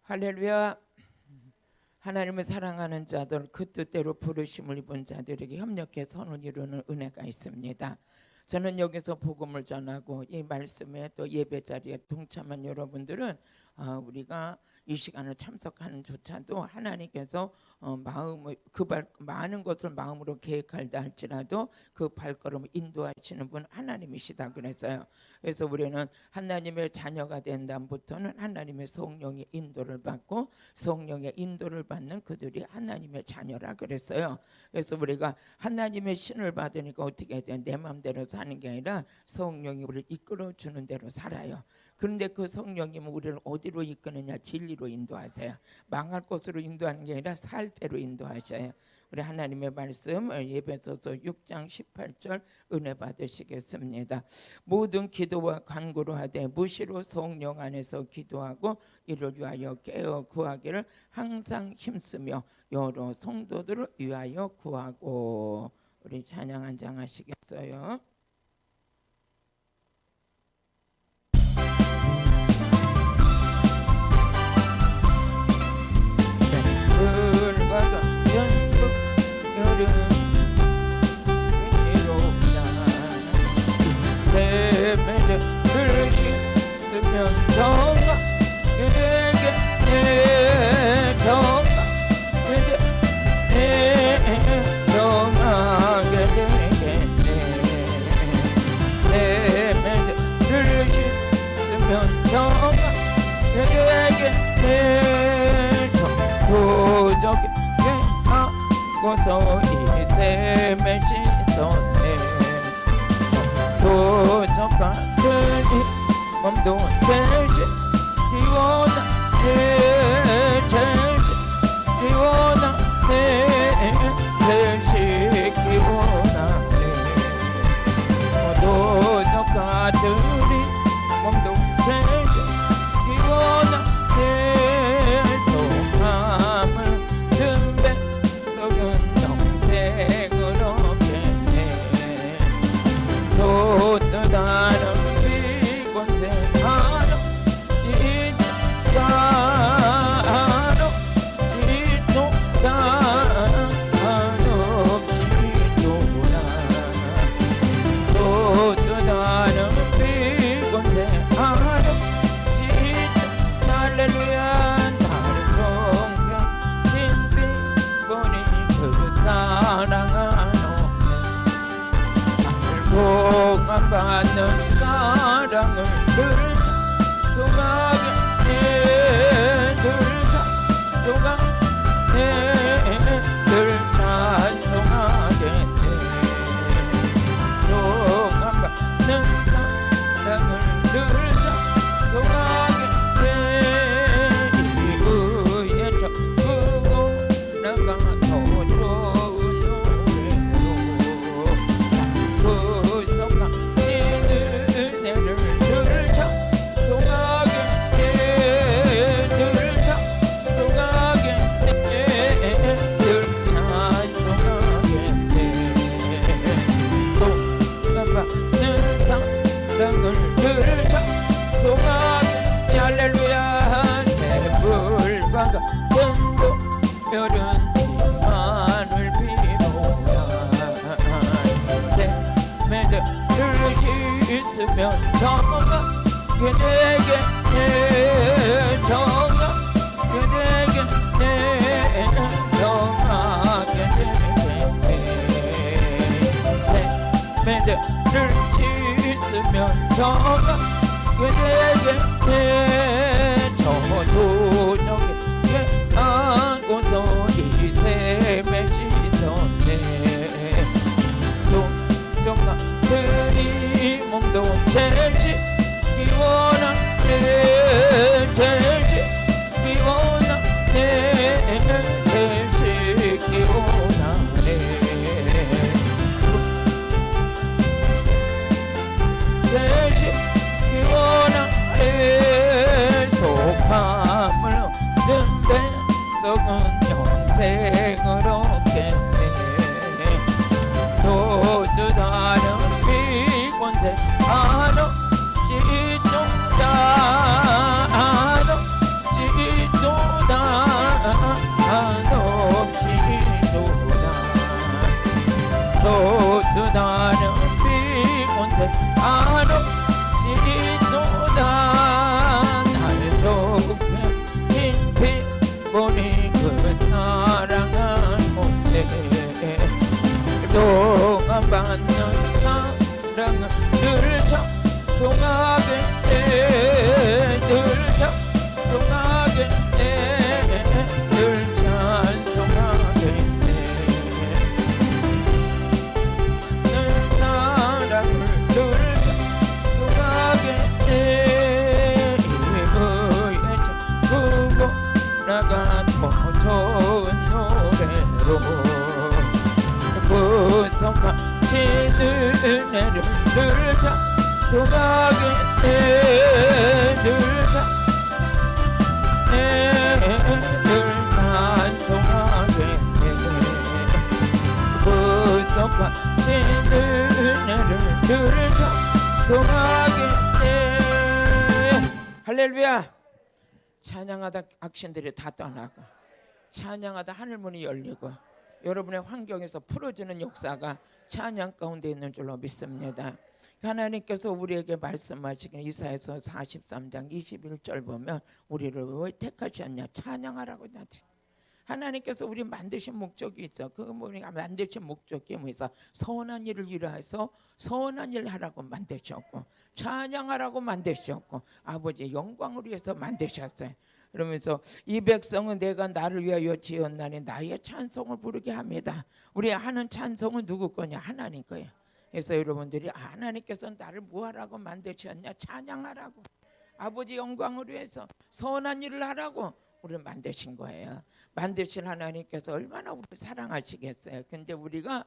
할렐루야. 하나님을 사랑하는 자들, 그 뜻대로 부르심을 입은 자들에게 협력해 선을 이루는 은혜가 있습니다. 저는 여기서 복음을 전하고 이 말씀에 또 예배 자리에 동참한 여러분들은 우리가 이 시간을 참석하는 조차도 하나님께서 마음을 많은 것을 마음으로 계획할다 할지라도 그 발걸음을 인도하시는 분 하나님이시다 그랬어요. 그래서 우리는 하나님의 자녀가 된 다음부터는 하나님의 성령의 인도를 받고 성령의 인도를 받는 그들이 하나님의 자녀라 그랬어요. 그래서 우리가 하나님의 신을 받으니까 어떻게 돼요? 내 마음대로 사는 게 아니라 성령이 우리를 이끌어 주는 대로 살아요. 그런데 그 성령님은 우리를 어디로 이끄느냐? 진리로 인도하세요. 망할 곳으로 인도하는 게 아니라 살 대로 인도하셔요. 우리 하나님의 말씀 에베소서 6장 18절 은혜 받으시겠습니다. 모든 기도와 간구로 하되 무시로 성령 안에서 기도하고 이를 위하여 깨어 구하기를 항상 힘쓰며 여러 성도들을 위하여 구하고. 우리 찬양 한 장 하시겠어요? 여름 위로다 세매를 들으면 정가 그대에게 내 정가 내 정하게 되겠네. 세매를 들으면 정가 그대에게 내 정가 도적에 고소 이셈의 시선에 도적같으니 몸도 제시 기원하 내 제시 기원하 내 제시 기원하 내 도적같으니 몸도 제시 기원하 내 소감을 든배 쏟아는 비권세 하노 이자노 이토다노 이토나 쏟아는 비권세 하노 이자 할렐루야 나를 성경 신비보니 그 사랑하노 공감받는 사랑을 들자 소각에 들자 소각에 들자 소각에 공감받는 사랑을 들자 소각에 이의에 적고 나가 더 좋은 할렐루야 새불과 같은 별은 하늘 비로다 세매들을 씻으면 정가 그대에게 내 정가 그대에게 내 정하게 되겠네 세매들을 씻으면 정가 그대에게 저 도적에게 안고서 이 셈의 시선에 도적같으니 몸도 제시 기원하 내 제시 기원하 내 제시 기원하 내 제시 기원하에 속함을 얻는데 썩은 영생을 얻겠네. 도주다는 비권세 하노 지종다 하노 지종 아름지도다 나의 속에 흰 피보니 그 사랑한 곳에 그동안 받는 사랑은 늘 작동하겠네 늘 작동하겠네 늘 찬송하겠네 늘 사랑을 늘 작동하겠네 이브에 부고 나가 더 좋은 노래로 구속하신 은혜를 늘 작동하겠네 늘 찬송하겠네 구속하신 은혜를 늘 작동하겠네 할렐루야. 찬양하다 악신들이 다 떠나고 찬양하다 하늘문이 열리고 여러분의 환경에서 풀어지는 역사가 찬양 가운데 있는 줄로 믿습니다. 하나님께서 우리에게 말씀하시기는 이사야서 43장 21절 보면 우리를 왜 택하셨냐 찬양하라고. 하나님께서 우리 만드신 목적이 있어. 그 우리가 만드신 목적이 뭐있어 선한 일을 위하여서 선한 일 하라고 만드셨고 찬양하라고 만드셨고 아버지의 영광을 위해서 만드셨어요. 그러면서 이 백성은 내가 나를 위하여 지었나니 나의 찬송을 부르게 합니다. 우리 하는 찬송은 누구 거냐? 하나님 거예요. 그래서 여러분들이 하나님께서 나를 뭐하라고 만드셨냐? 찬양하라고 아버지 영광을 위해서 선한 일을 하라고 우리를 만드신 거예요. 만드신 하나님께서 얼마나 우리를 사랑하시겠어요. 근데 우리가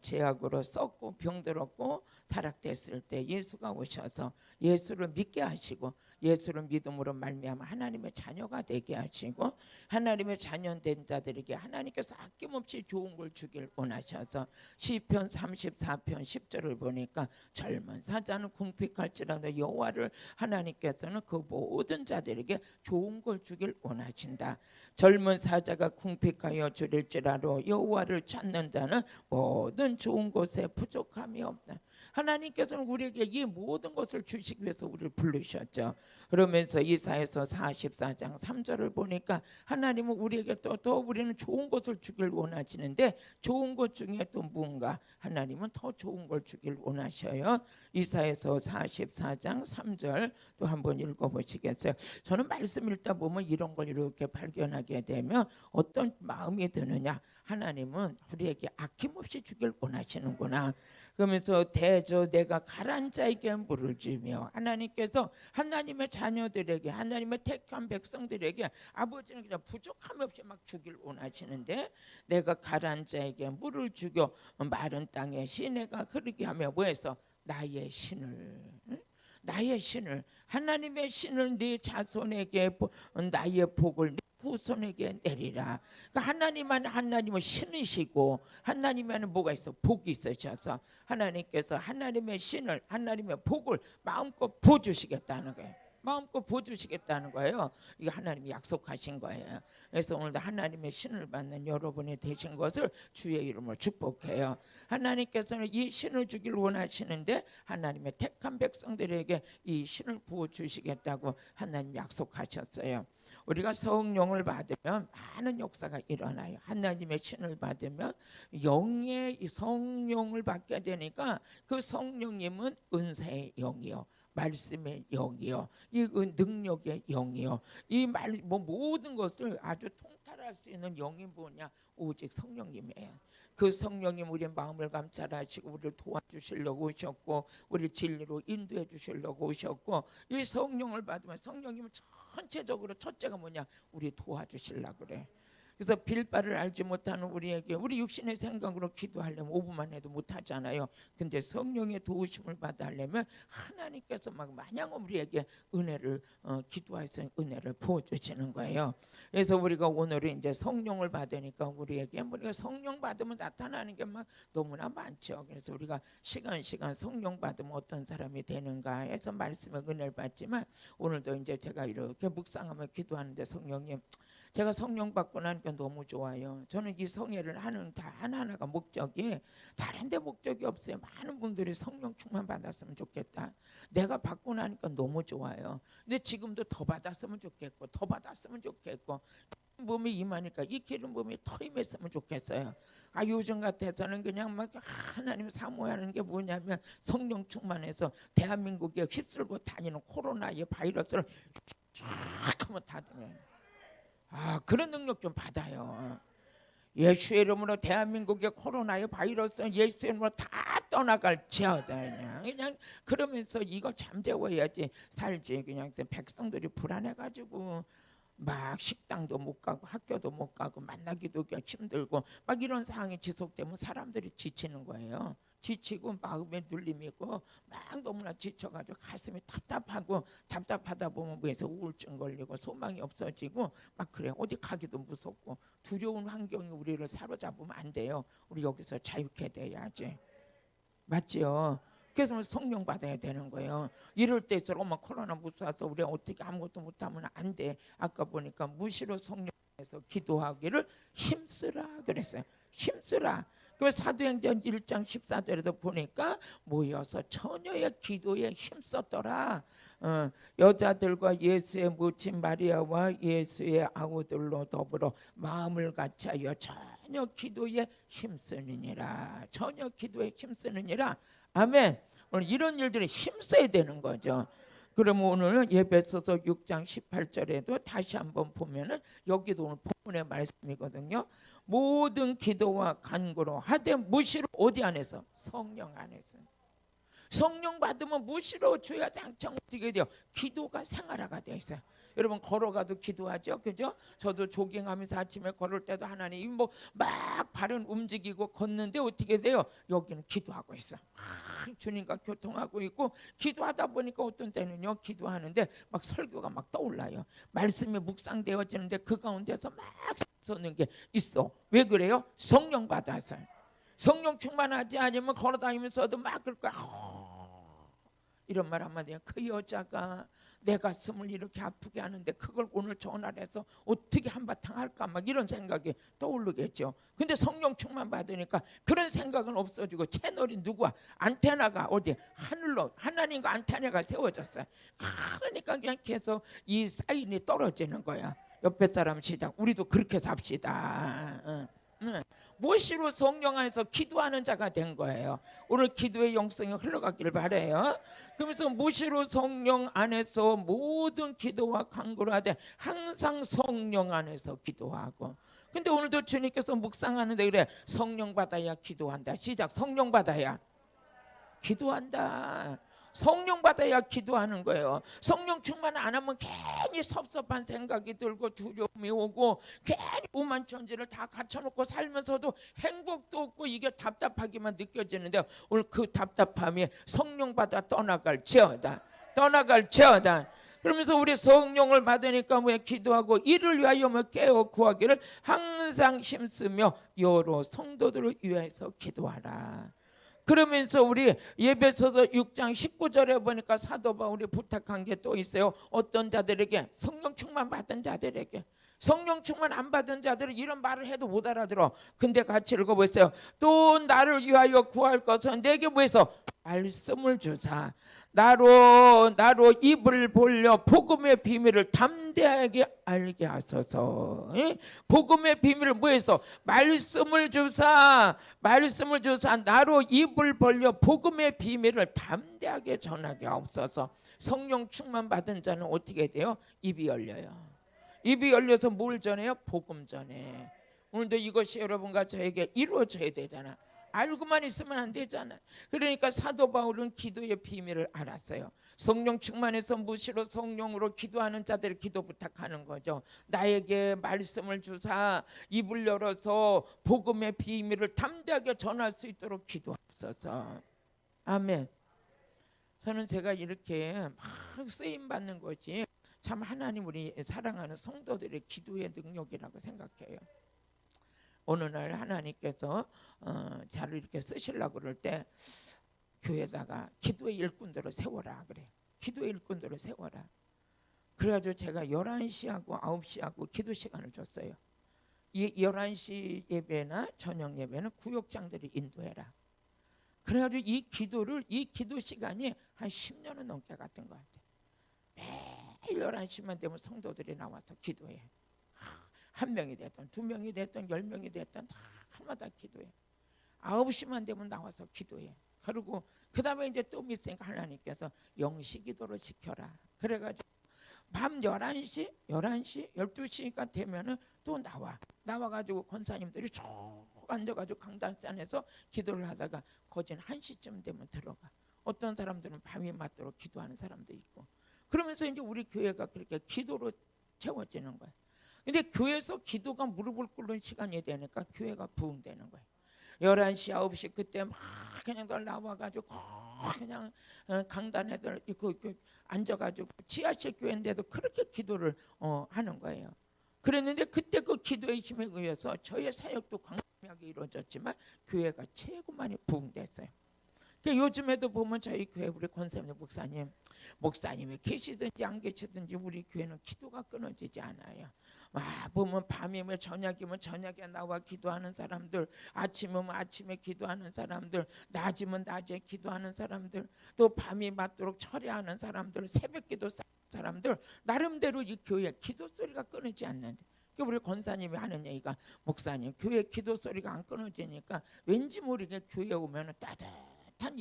죄악으로 썩고 병들었고 타락됐을 때 예수가 오셔서 예수를 믿게 하시고 예수를 믿음으로 말미암아 하나님의 자녀가 되게 하시고 하나님의 자녀된 자들에게 하나님께서 아낌없이 좋은 걸 주길 원하셔서 시편 34편 10절을 보니까 젊은 사자는 궁핍할지라도 여호와를 하나님께서는 그 모든 자들에게 좋은 걸 주길 원하신다. 젊은 사자가 궁핍하여 줄일지라도 여호와를 찾는 자는 모든 좋은 곳에 부족함이 없다. 하나님께서는 우리에게 이 모든 것을 주시기 위해서 우리를 부르셨죠. 그러면서 이사야서 44장 3절을 보니까 하나님은 우리에게 또 우리는 좋은 것을 주길 원하시는데 좋은 것 중에 또 뭔가 하나님은 더 좋은 걸 주길 원하셔요. 이사야서 44장 3절 또 한번 읽어보시겠어요? 저는 말씀 읽다 보면 이런 걸 이렇게 발견하게 되면 어떤 마음이 드느냐, 하나님은 우리에게 아낌없이 주길 원하시는구나. 그러면서 대저 내가 가란 자에게 물을 주며 하나님께서 하나님의 자녀들에게 하나님의 택한 백성들에게 아버지는 그냥 부족함 없이 막 주길 원하시는데 내가 가란 자에게 물을 주고 마른 땅에 시내가 흐르게 하며 뭐해서 나의 신을 하나님의 신을 네 자손에게 나의 복을 네 후손에게 내리라. 그러니까 하나님은 신이시고 하나님에는 뭐가 있어? 복이 있으셔서 하나님께서 하나님의 신을 하나님의 복을 마음껏 부어주시겠다는 거예요. 마음껏 부어주시겠다는 거예요. 이거 하나님이 약속하신 거예요. 그래서 오늘도 하나님의 신을 받는 여러분이 되신 것을 주의 이름으로 축복해요. 하나님께서는 이 신을 주길 원하시는데 하나님의 택한 백성들에게 이 신을 부어주시겠다고 하나님 약속하셨어요. 우리가 성령을 받으면 많은 역사가 일어나요. 하나님의 신을 받으면 영의 성령을 받게 되니까 그 성령님은 은사의 영이요, 말씀의 영이요, 이 능력의 영이요, 이 모든 것을 아주 통달할 수 있는 영이 뭐냐? 오직 성령님이에요. 그 성령님 우리의 마음을 감찰하시고 우리를 도와주시려고 오셨고 우리 진리로 인도해 주시려고 오셨고 이 성령을 받으면 성령님은 전체적으로 첫째가 뭐냐? 우리 도와주시려고 그래. 그래서 빌바를 알지 못하는 우리에게 우리 육신의 생각으로 기도하려면 5분만 해도 못하잖아요. 근데 성령의 도우심을 받으려면 하나님께서 막 마냥 우리에게 은혜를 기도해서 은혜를 부어주시는 거예요. 그래서 우리가 오늘은 이제 성령을 받으니까 우리가 성령 받으면 나타나는 게 막 너무나 많죠. 그래서 우리가 시간 성령 받으면 어떤 사람이 되는가 해서 말씀의 은혜를 받지만 오늘도 이제 제가 이렇게 묵상하며 기도하는데 성령님, 제가 성령 받고 나니까 하니까 너무 좋아요. 저는 이 성회를 하는 다 하나하나가 목적이 다른 데 목적이 없어요. 많은 분들이 성령 충만 받았으면 좋겠다. 내가 받고 나니까 너무 좋아요. 근데 지금도 더 받았으면 좋겠고 더 받았으면 좋겠고 몸이 임하니까 이 기름 몸이 더 임했으면 좋겠어요. 요즘 같아서는 그냥 막 하나님 사모하는 게 뭐냐면 성령 충만해서 대한민국에 휩쓸고 다니는 코로나의 바이러스를 쫙 하면 닫으면 그런 능력 좀 받아요. 예수의 이름으로 대한민국의 코로나의 바이러스 예수의 이름으로 다 떠나갈지어다. 그냥 그러면서 이거 잠재워야지 살지. 그냥 백성들이 불안해가지고 막 식당도 못 가고 학교도 못 가고 만나기도 힘들고 막 이런 상황이 지속되면 사람들이 지치는 거예요. 지치고 마음에 눌림이 있고 막 너무나 지쳐가지고 가슴이 답답하고 답답하다 보면 뭐해서 우울증 걸리고 소망이 없어지고 막 그래. 어디 가기도 무섭고 두려운 환경이 우리를 사로잡으면 안 돼요. 우리 여기서 자유케 돼야지. 맞지요? 그래서 성령 받아야 되는 거예요. 이럴 때일수록 엄마 코로나 무서워서 우리 어떻게 아무것도 못하면 안 돼. 아까 보니까 무시로 성령에서 기도하기를 힘쓰라 그랬어요. 힘쓰라. 그 사도행전 1장 14절에도 보니까 모여서 처녀의 기도에 힘썼더라. 여자들과 예수의 모친 마리아와 예수의 아우들로 더불어 마음을 같이하여 처녀 기도에 힘쓰느니라. 처녀 기도에 힘쓰느니라. 아멘. 오늘 이런 일들에 힘써야 되는 거죠. 그러면 오늘 예배소서 6장 18절에도 다시 한번 보면은 여기도 오늘 본문의 말씀이거든요. 모든 기도와 간구로 하되 무시로 어디 안에서? 성령 안에서. 성령 받으면 무시로 줘야 장창 어떻게 돼요? 기도가 생활화가 돼 있어요. 여러분 걸어가도 기도하죠, 그죠? 저도 조깅하면서 아침에 걸을 때도 하나님 막 발은 움직이고 걷는데 어떻게 돼요? 여기는 기도하고 있어. 주님과 교통하고 있고 기도하다 보니까 어떤 때는요 기도하는데 막 설교가 막 떠올라요. 말씀이 묵상되어지는데 그 가운데서 막 솟는 게 있어. 왜 그래요? 성령 받아서요. 성령 충만하지 않으면 걸어다니면서도 막 그럴 거야. 이런 말 한마디야. 그 여자가 내 가슴을 이렇게 아프게 하는데 그걸 오늘 전화해서 어떻게 한바탕 할까 막 이런 생각이 떠오르겠죠. 근데 성령 충만 받으니까 그런 생각은 없어지고 채널이 누구야? 안테나가 어디? 하늘로 하나님과 안테나가 세워졌어요. 그러니까 그냥 계속 이 사인이 떨어지는 거야. 옆에 사람 시작. 우리도 그렇게 삽시다. 무엇으로 성령 안에서 기도하는 자가 된 거예요. 오늘 기도의 영성이 흘러가길 바라요. 그러면서 무엇으로 성령 안에서 모든 기도와 간구를 하되 항상 성령 안에서 기도하고. 근데 오늘도 주님께서 묵상하는데 그래 성령 받아야 기도한다. 시작. 성령 받아야 기도한다. 성령 받아야 기도하는 거예요. 성령 충만 안 하면 괜히 섭섭한 생각이 들고 두려움이 오고 괜히 오만천지를 다 갖춰놓고 살면서도 행복도 없고 이게 답답하기만 느껴지는데 오늘 그 답답함이 성령 받아 떠나갈지어다. 떠나갈지어다. 그러면서 우리 성령을 받으니까 왜 기도하고 이를 위하여 깨어 구하기를 항상 힘쓰며 여러 성도들을 위해서 기도하라. 그러면서 우리 예배소서 6장 19절에 보니까 사도 바울이 부탁한 게 또 있어요. 어떤 자들에게? 성령 충만 받은 자들에게. 성령 충만 안 받은 자들은 이런 말을 해도 못 알아들어. 근데 같이 읽어보세요. 또 나를 위하여 구할 것은 내게 뭐해서? 말씀을 주사 나로 입을 벌려 복음의 비밀을 담대하게 알게 하소서. 복음의 비밀을 뭐해서? 말씀을 주사 나로 입을 벌려 복음의 비밀을 담대하게 전하게 하옵소서. 성령 충만 받은 자는 어떻게 돼요? 입이 열려요. 입이 열려서 뭘 전해요? 복음 전해. 오늘도 이것이 여러분과 저에게 이루어져야 되잖아. 알고만 있으면 안 되잖아. 그러니까 사도 바울은 기도의 비밀을 알았어요. 성령 충만해서 무시로 성령으로 기도하는 자들의 기도 부탁하는 거죠. 나에게 말씀을 주사 입을 열어서 복음의 비밀을 담대하게 전할 수 있도록 기도하소서. 아멘. 저는 제가 이렇게 막 쓰임 받는 것이 참 하나님 우리 사랑하는 성도들의 기도의 능력이라고 생각해요. 어느 날 하나님께서 저를 이렇게 쓰시려고 그럴 때 교회에다가 기도의 일꾼들을 세워라 그래. 기도의 일꾼들을 세워라. 그래가지고 제가 11시하고 9시하고 기도 시간을 줬어요. 이 11시 예배나 저녁 예배는 구역장들이 인도해라. 그래가지고 이 기도 시간이 한 10년은 넘게 갔던 것 같아요. 매일 11시만 되면 성도들이 나와서 기도해. 한 명이 됐든 두 명이 됐든 10명이 됐든 다 하마다 기도해. 9시만 되면 나와서 기도해. 그리고 그 다음에 이제 또 믿으니까 하나님께서 영시 기도를 지켜라. 그래가지고 밤 11시, 12시가 되면은 또 나와가지고 권사님들이 쭉 앉아가지고 강단산에서 기도를 하다가 거진 1시쯤 되면 들어가. 어떤 사람들은 밤이 맞도록 기도하는 사람도 있고. 그러면서 이제 우리 교회가 그렇게 기도로 채워지는 거예요. 근데 교회에서 기도가 무릎을 꿇는 시간이 되니까 교회가 부흥되는 거예요. 11시, 9시 그때 막 그냥 들 나와가지고 그냥 강단에들 앉아가지고 지하실 교회인데도 그렇게 기도를 하는 거예요. 그랬는데 그때 그 기도의 힘에 의해서 저의 사역도 광범위하게 이루어졌지만 교회가 최고 많이 부흥됐어요. 요즘에도 보면 저희 교회 우리 권사님 목사님이 계시든지 안 계시든지 우리 교회는 기도가 끊어지지 않아요. 보면 밤이면 저녁이면 저녁에 나와 기도하는 사람들, 아침이면 아침에 기도하는 사람들, 낮이면 낮에 기도하는 사람들, 또 밤이 맞도록 철야하는 사람들, 새벽기도 사람들, 나름대로 이 교회 기도 소리가 끊이지 않는데. 우리 권사님이 하는 얘기가 목사님 교회 기도 소리가 안 끊어지니까 왠지 모르게 교회 오면 따뜻한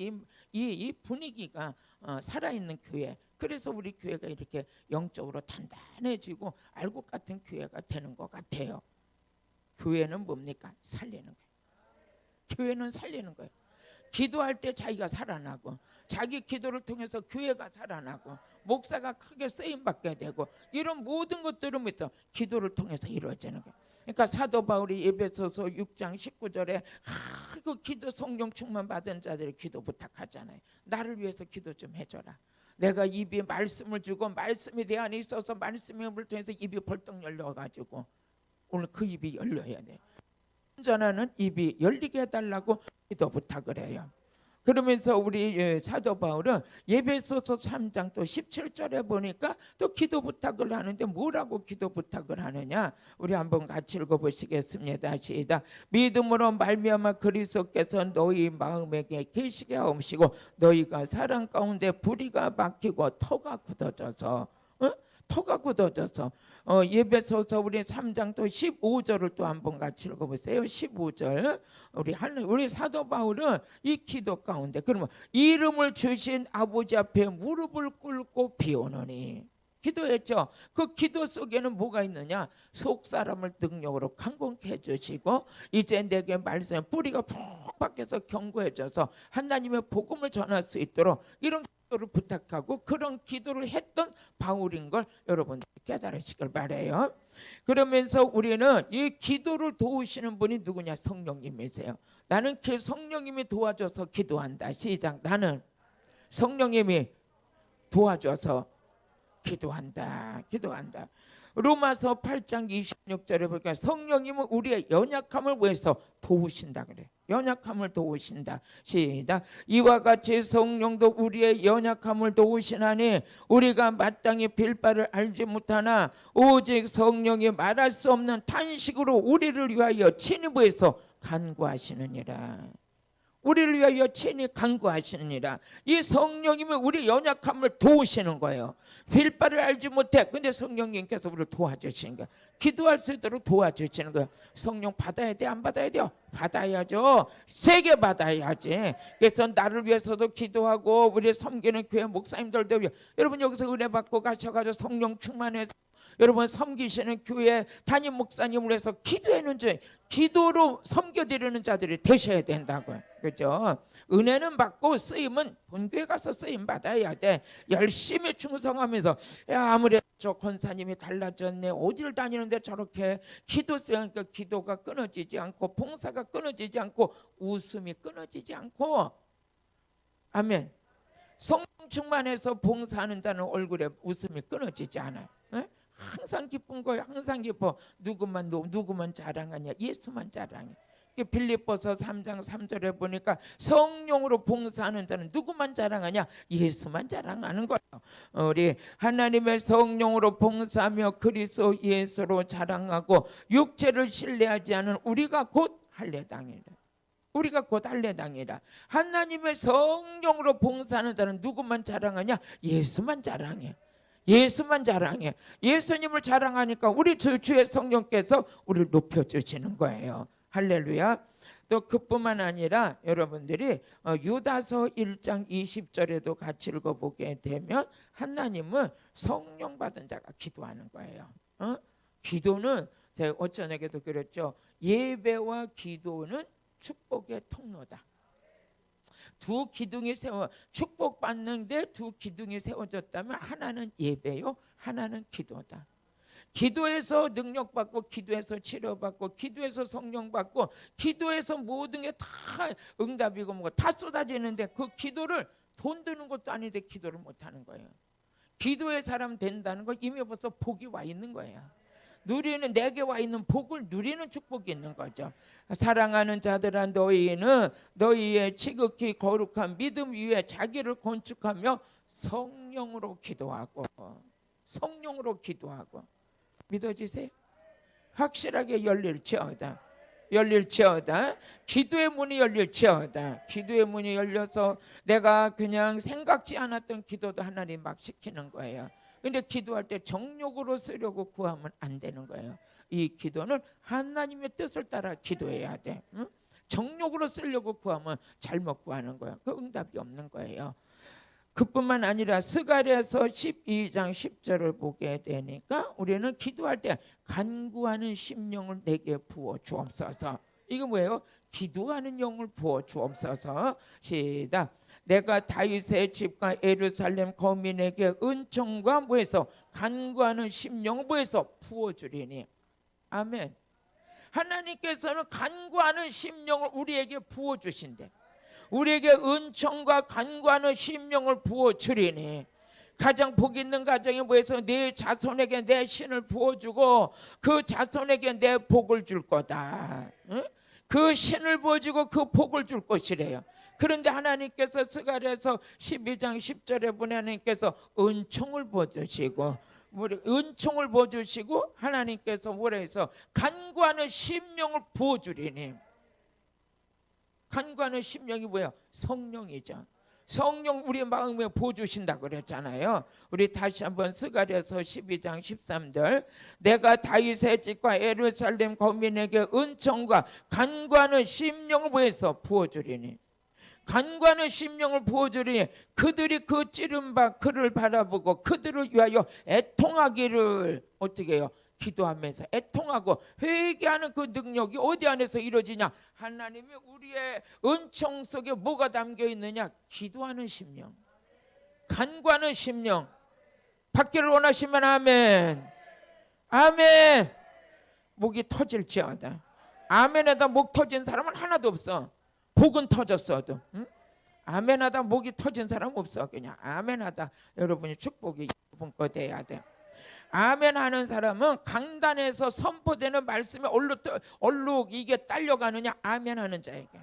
이 분위기가 살아있는 교회. 그래서 우리 교회가 이렇게 영적으로 단단해지고 알곡 같은 교회가 되는 것 같아요. 교회는 뭡니까? 살리는 거예요. 교회는 살리는 거예요. 기도할 때 자기가 살아나고 자기 기도를 통해서 교회가 살아나고 목사가 크게 쓰임받게 되고 이런 모든 것들은 뭐죠? 기도를 통해서 이루어지는 거예요. 그러니까 사도 바울이 에베소서 6장 19절에 그 기도 성령 충만 받은 자들이 기도 부탁하잖아요. 나를 위해서 기도 좀 해줘라. 내가 입이 말씀을 주고 말씀이 내 안에 있어서 말씀을 통해서 입이 벌떡 열려가지고 오늘 그 입이 열려야 돼. 전하는 입이 열리게 해달라고 기도 부탁을 해요. 그러면서 우리 사도 바울은 에베소서 3장 또 17절에 보니까 또 기도 부탁을 하는데 뭐라고 기도 부탁을 하느냐? 우리 한번 같이 읽어보시겠습니다. 시작. 믿음으로 말미암아 그리스도께서 너희 마음에게 계시게 하옵시고 너희가 사랑 가운데 불의가 막히고 터가 굳어져서 에베소서 우리 3장 또 15절을 또 한번 같이 읽어보세요. 15절 우리 사도 바울은 이 기도 가운데 그러면 이름을 주신 아버지 앞에 무릎을 꿇고 비오노니 기도했죠. 그 기도 속에는 뭐가 있느냐? 속 사람을 능력으로 강건케 해주시고 이제 내게 말씀 뿌리가 푹 박혀서 견고해져서 하나님의 복음을 전할 수 있도록 이런 기도를 부탁하고 그런 기도를 했던 바울인 걸 여러분 깨달으시길 바라요. 그러면서 우리는 이 기도를 도우시는 분이 누구냐? 성령님이세요. 나는 그 성령님이 도와줘서 기도한다. 시작. 나는 성령님이 도와줘서 기도한다. 로마서 8장 26절에 보니까 성령님은 우리의 연약함을 위해서 도우신다 그래. 연약함을 도우신다. 시작. 이와 같이 성령도 우리의 연약함을 도우시나니 우리가 마땅히 빌 바를 알지 못하나 오직 성령이 말할 수 없는 탄식으로 우리를 위하여 친히 부에서 간구하시느니라. 우리를 위하여 친히 간구하시느니라. 이 성령님이 우리 연약함을 도우시는 거예요. 빌 바를 알지 못해. 근데 성령님께서 우리를 도와주시는 거예요. 기도할 수 있도록 도와주시는 거예요. 성령 받아야 돼? 안 받아야 돼요? 받아야죠. 세게 받아야지. 그래서 나를 위해서도 기도하고 우리 섬기는 교회 목사님들도 여러분 여기서 은혜 받고 가셔가지고 성령 충만해서 여러분 섬기시는 교회 담임 목사님을 해서 기도하는 자, 기도로 섬겨드리는 자들이 되셔야 된다고요. 그렇죠? 은혜는 받고 쓰임은 본교회 가서 쓰임 받아야 돼. 열심히 충성하면서 야 아무래도 저 권사님이 달라졌네. 어딜 다니는데 저렇게 그러니까 기도가 끊어지지 않고 봉사가 끊어지지 않고 웃음이 끊어지지 않고 아멘. 성령 충만해서 봉사하는 자는 얼굴에 웃음이 끊어지지 않아요. 에? 항상 기쁜 거예요. 항상 기뻐. 누구만 자랑하냐? 예수만 자랑해. 빌립보서 3장 3절에 보니까 성령으로 봉사하는 자는 누구만 자랑하냐? 예수만 자랑하는 거예요. 우리 하나님의 성령으로 봉사하며 그리스도 예수로 자랑하고 육체를 신뢰하지 않은 우리가 곧 할례당이다. 우리가 곧 할례당이라. 하나님의 성령으로 봉사하는 자는 누구만 자랑하냐? 예수만 자랑해. 예수만 자랑해. 예수님을 자랑하니까 우리 주의 성령께서 우리를 높여주시는 거예요. 할렐루야. 또 그뿐만 아니라 여러분들이 유다서 1장 20절에도 같이 읽어보게 되면 하나님은 성령 받은 자가 기도하는 거예요. 기도는 제가 어쩌냐게도 그랬죠. 예배와 기도는 축복의 통로다. 두 기둥이 세워 축복받는데 두 기둥이 세워졌다면 하나는 예배요, 하나는 기도다. 기도에서 능력받고 기도에서 치료받고 기도에서 성령받고 기도에서 모든 게 다 응답이고 뭐가 다 쏟아지는데 그 기도를 돈 드는 것도 아닌데 기도를 못하는 거예요. 기도의 사람 된다는 건 이미 벌써 복이 와 있는 거예요. 누리는 내게 와 있는 복을 누리는 축복이 있는 거죠. 사랑하는 자들아 너희는 너희의 지극히 거룩한 믿음 위에 자기를 건축하며 성령으로 기도하고 성령으로 기도하고 믿어지세요? 확실하게 열릴지어다. 열릴지어다. 기도의 문이 열릴지어다. 기도의 문이 열려서 내가 그냥 생각지 않았던 기도도 하나님 막 시키는 거예요. 근데 기도할 때 정욕으로 쓰려고 구하면 안 되는 거예요. 이 기도는 하나님의 뜻을 따라 기도해야 돼. 응? 정욕으로 쓰려고 구하면 잘못 구하는 거예요. 그 응답이 없는 거예요. 그뿐만 아니라 스가랴서 12장 10절을 보게 되니까 우리는 기도할 때 간구하는 심령을 내게 부어 주옵소서. 이거 뭐예요? 기도하는 영을 부어 주옵소서. 시작. 내가 다윗의 집과 예루살렘 거민에게 은총과 뭐에서 간구하는 심령을 뭐에서 부어주리니. 아멘. 하나님께서는 간구하는 심령을 우리에게 부어주신대. 우리에게 은총과 간구하는 심령을 부어주리니. 가장 복 있는 가정이 뭐해서 네 자손에게 내 신을 부어주고 그 자손에게 내 복을 줄 거다. 응? 그 신을 부어주고 그 복을 줄 것이래요. 그런데 하나님께서 스가랴서 12장 10절에 보니 하나님께서 은총을 부어주시고 은총을 부어주시고 하나님께서 뭐라 해서 간구하는 심령을 부어주리니. 간구하는 심령이 뭐예요? 성령이죠. 성령 우리 마음에 부어주신다 그랬잖아요. 우리 다시 한번 스가랴서 12장 13절. 내가 다윗의 집과 예루살렘 거민에게 은총과 간구하는 심령을 뭐해서 부어주리니. 간구하는 심령을 부어주리니 그들이 그 찌른바 그를 바라보고 그들을 위하여 애통하기를 어떻게 해요? 기도하면서 애통하고 회개하는 그 능력이 어디 안에서 이루어지냐? 하나님이 우리의 은총 속에 뭐가 담겨 있느냐? 기도하는 심령, 간구하는 심령. 받기를 원하시면 아멘. 아멘. 목이 터질지어다. 아멘에다 목 터진 사람은 하나도 없어. 복은 터졌어도. 응? 아멘하다 목이 터진 사람 없어. 그냥 아멘하다 여러분이 축복이 여러분 거 돼야 돼. 아멘하는 사람은 강단에서 선포되는 말씀이 얼룩 이게 딸려가느냐? 아멘하는 자에게.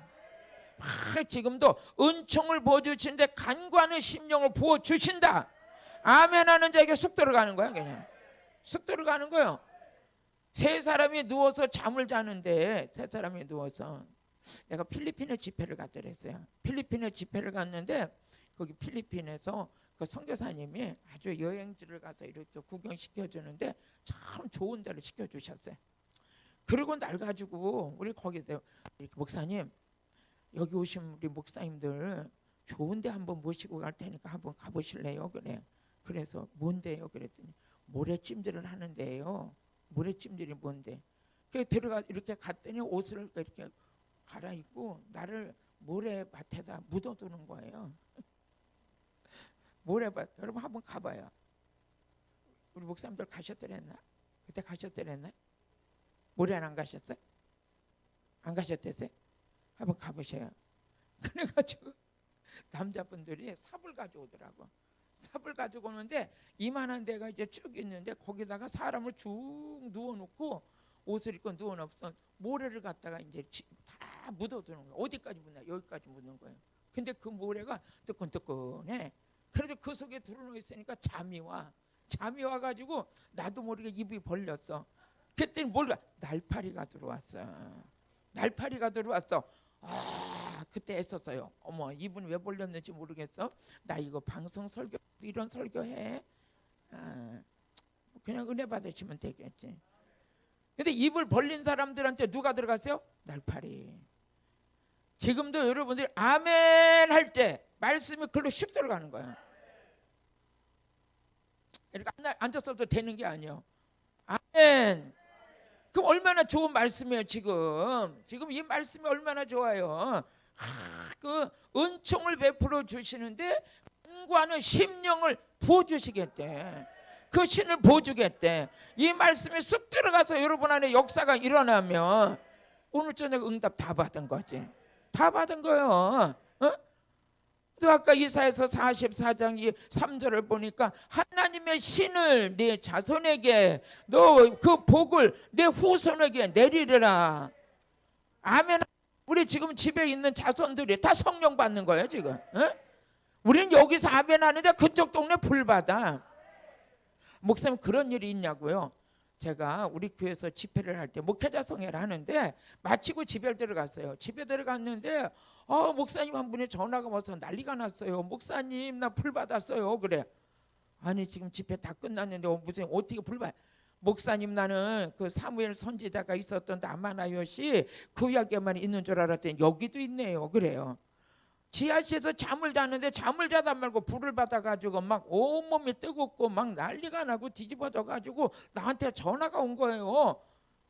지금도 은총을 부어주시는데 간구하는 심령을 부어주신다. 아멘하는 자에게 쑥 들어가는 거야. 그냥 쑥 들어가는 거예요. 세 사람이 누워서 잠을 자는데 세 사람이 누워서 내가 필리핀에 집회를 갔더랬어요. 필리핀에 집회를 갔는데 거기 필리핀에서 그 선교사님이 아주 여행지를 가서 이렇게 구경시켜주는데 참 좋은 데를 시켜주셨어요. 그리고 날 가지고 우리 거기서 이렇게 목사님 여기 오신 우리 목사님들 좋은 데 한번 모시고 갈 테니까 한번 가보실래요? 그래. 그래서 뭔데요? 그랬더니 모래찜질을 하는데요. 모래찜질이 뭔데? 그래서 들어가 이렇게 갔더니 옷을 이렇게 갈아입고 나를 모래밭에다 묻어두는 거예요. 모래밭. 여러분 한번 가봐요. 우리 목사님들 가셨더랬나? 그때 가셨더랬나? 모래 안 가셨어요? 안 가셨댔어요? 한번 가보세요. 그래가지고 남자분들이 삽을 가져오더라고. 삽을 가지고 오는데 이만한 데가 이제 쭉 있는데 거기다가 사람을 쭉 누워놓고 옷을 입고 누워놓고서 모래를 갖다가 이제 다 묻어두는 거예요. 어디까지 묻나? 여기까지 묻는 거예요. 근데 그 모래가 뜨끈뜨끈해. 그래도 그 속에 들어놓여 있으니까 잠이 와가지고 나도 모르게 입이 벌렸어. 그랬더니 뭘까? 날파리가 들어왔어. 그때 애썼어요. 어머, 입은 왜 벌렸는지 모르겠어. 나 이거 방송 설교 이런 설교해. 그냥 은혜 받으시면 되겠지. 근데 입을 벌린 사람들한테 누가 들어갔어요? 날파리. 지금도 여러분들이 아멘 할 때 말씀이 글로 슉 들어가는 거야. 이렇게 앉았어도 되는 게 아니에요. 아멘. 그럼 얼마나 좋은 말씀이에요. 지금 이 말씀이 얼마나 좋아요. 그 은총을 베풀어 주시는데 간구하는 심령을 부어주시겠대. 그 신을 보여주겠대. 이 말씀이 쑥 들어가서 여러분 안에 역사가 일어나면 오늘 저녁 응답 다 받은 거지. 다 받은 거예요. 또 아까 이사야서 44장 3절을 보니까 하나님의 신을 네 자손에게 너 그 복을 내 후손에게 내리리라. 아멘. 우리 지금 집에 있는 자손들이 다 성령 받는 거예요 지금. 우리는 여기서 아멘 하는데 그쪽 동네 불 받아. 목사님 그런 일이 있냐고요. 제가 우리 교회에서 집회를 할 때 목회자 성회를 하는데 마치고 집에 들어갔어요. 집에 들어갔는데 목사님 한 분이 전화가 와서 난리가 났어요. 목사님 나 불 받았어요. 그래. 아니 지금 집회 다 끝났는데 무슨 어떻게 불 받? 목사님 나는 그 사무엘 선지자가 있었던 나마나요시 구약에만 있는 줄 알았더니 여기도 있네요. 그래요. 지하실에서 잠을 자는데 잠을 자다 말고 불을 받아가지고 막 온몸이 뜨겁고 막 난리가 나고 뒤집어져가지고 나한테 전화가 온 거예요.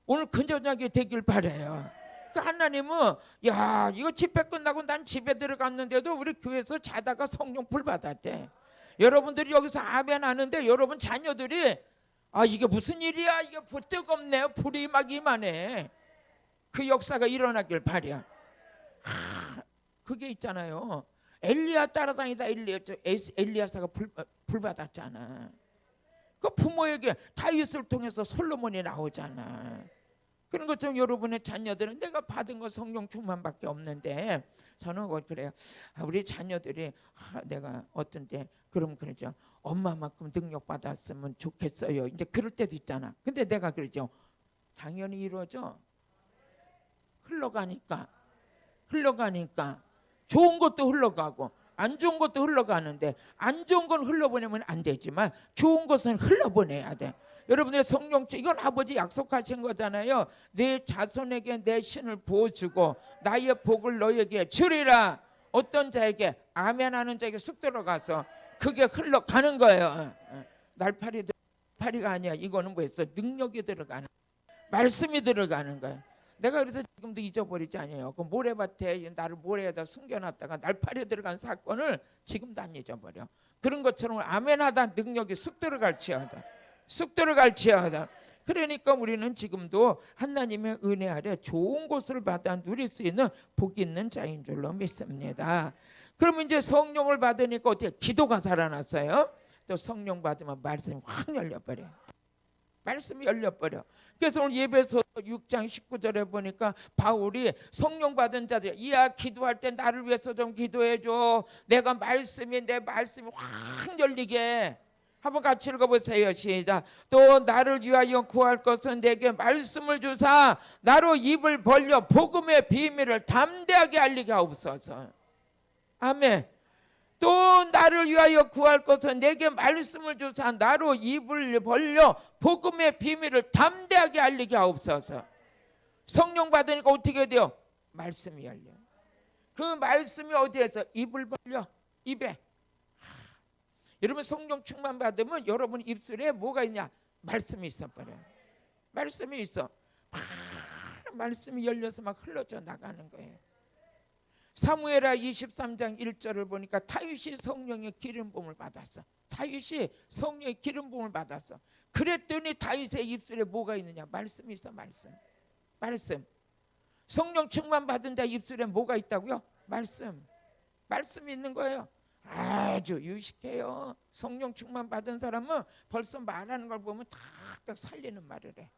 오늘 근저녁에 되길 바래요. 그 하나님은 야 이거 집회 끝나고 난 집에 들어갔는데도 우리 교회에서 자다가 성령 불 받았대. 여러분들이 여기서 아멘 하는데 여러분 자녀들이 이게 무슨 일이야? 이게 뜨겁네요. 불이 막 임하네. 그 역사가 일어나길 바래. 그게 있잖아요. 엘리야 따라다니다 엘리야사가 불 받았잖아. 그 부모에게 다윗을 통해서 솔로몬이 나오잖아. 그런 것처럼 여러분의 자녀들은 내가 받은 거 성령 충만밖에 없는데 저는 그래요. 우리 자녀들이 내가 어떤 때 그럼 그러죠. 엄마만큼 능력 받았으면 좋겠어요. 이제 그럴 때도 있잖아. 근데 내가 그러죠. 당연히 이루어져. 흘러가니까 좋은 것도 흘러가고 안 좋은 것도 흘러가는데 안 좋은 건 흘러보내면 안 되지만 좋은 것은 흘러보내야 돼. 여러분들 성령 이건 아버지 약속하신 거잖아요. 내 자손에게 내 신을 부어주고 나의 복을 너에게 주리라. 어떤 자에게 아멘 하는 자에게 쑥 들어가서 그게 흘러가는 거예요. 날파리가 아니야. 이거는 뭐였어? 능력이 들어가는 말씀이 들어가는 거예요. 내가 그래서 지금도 잊어버리지 않아요. 그 모래밭에 나를 모래에다 숨겨놨다가 날파리 들어간 사건을 지금도 안 잊어버려. 그런 것처럼 아멘하다 능력이 쑥 들어갈지어다. 그러니까 우리는 지금도 하나님의 은혜 아래 좋은 것을 받아 누릴 수 있는 복 있는 자인 줄로 믿습니다. 그러면 이제 성령을 받으니까 어떻게 기도가 살아났어요? 또 성령 받으면 말씀이 확 열려버려. 말씀이 열려버려. 그래서 오늘 예배서 6장 19절에 보니까 바울이 성령 받은 자들 기도할 때 나를 위해서 좀 기도해줘. 내 말씀이 확 열리게. 한번 같이 읽어보세요. 시작. 또 나를 위하여 구할 것은 내게 말씀을 주사 나로 입을 벌려 복음의 비밀을 담대하게 알리게 하옵소서. 아멘. 또 나를 위하여 구할 것은 내게 말씀을 주사 나로 입을 벌려 복음의 비밀을 담대하게 알리게 하옵소서. 성령 받으니까 어떻게 돼요? 말씀이 열려. 그 말씀이 어디에서? 입을 벌려. 입에. 여러분 성령 충만 받으면 여러분 입술에 뭐가 있냐? 말씀이 있어버려요. 말씀이 있어. 말씀이 열려서 막 흘러져 나가는 거예요. 사무엘하 23장 1절을 보니까 다윗이 성령의 기름 부음을 받았어. 다윗이 성령의 기름 부음을 받았어. 그랬더니 다윗의 입술에 뭐가 있느냐? 말씀이 있어. 말씀. 성령 충만 받은 자 입술에 뭐가 있다고요? 말씀이 있는 거예요. 아주 유식해요. 성령 충만 받은 사람은 벌써 말하는 걸 보면 탁탁 살리는 말을 해.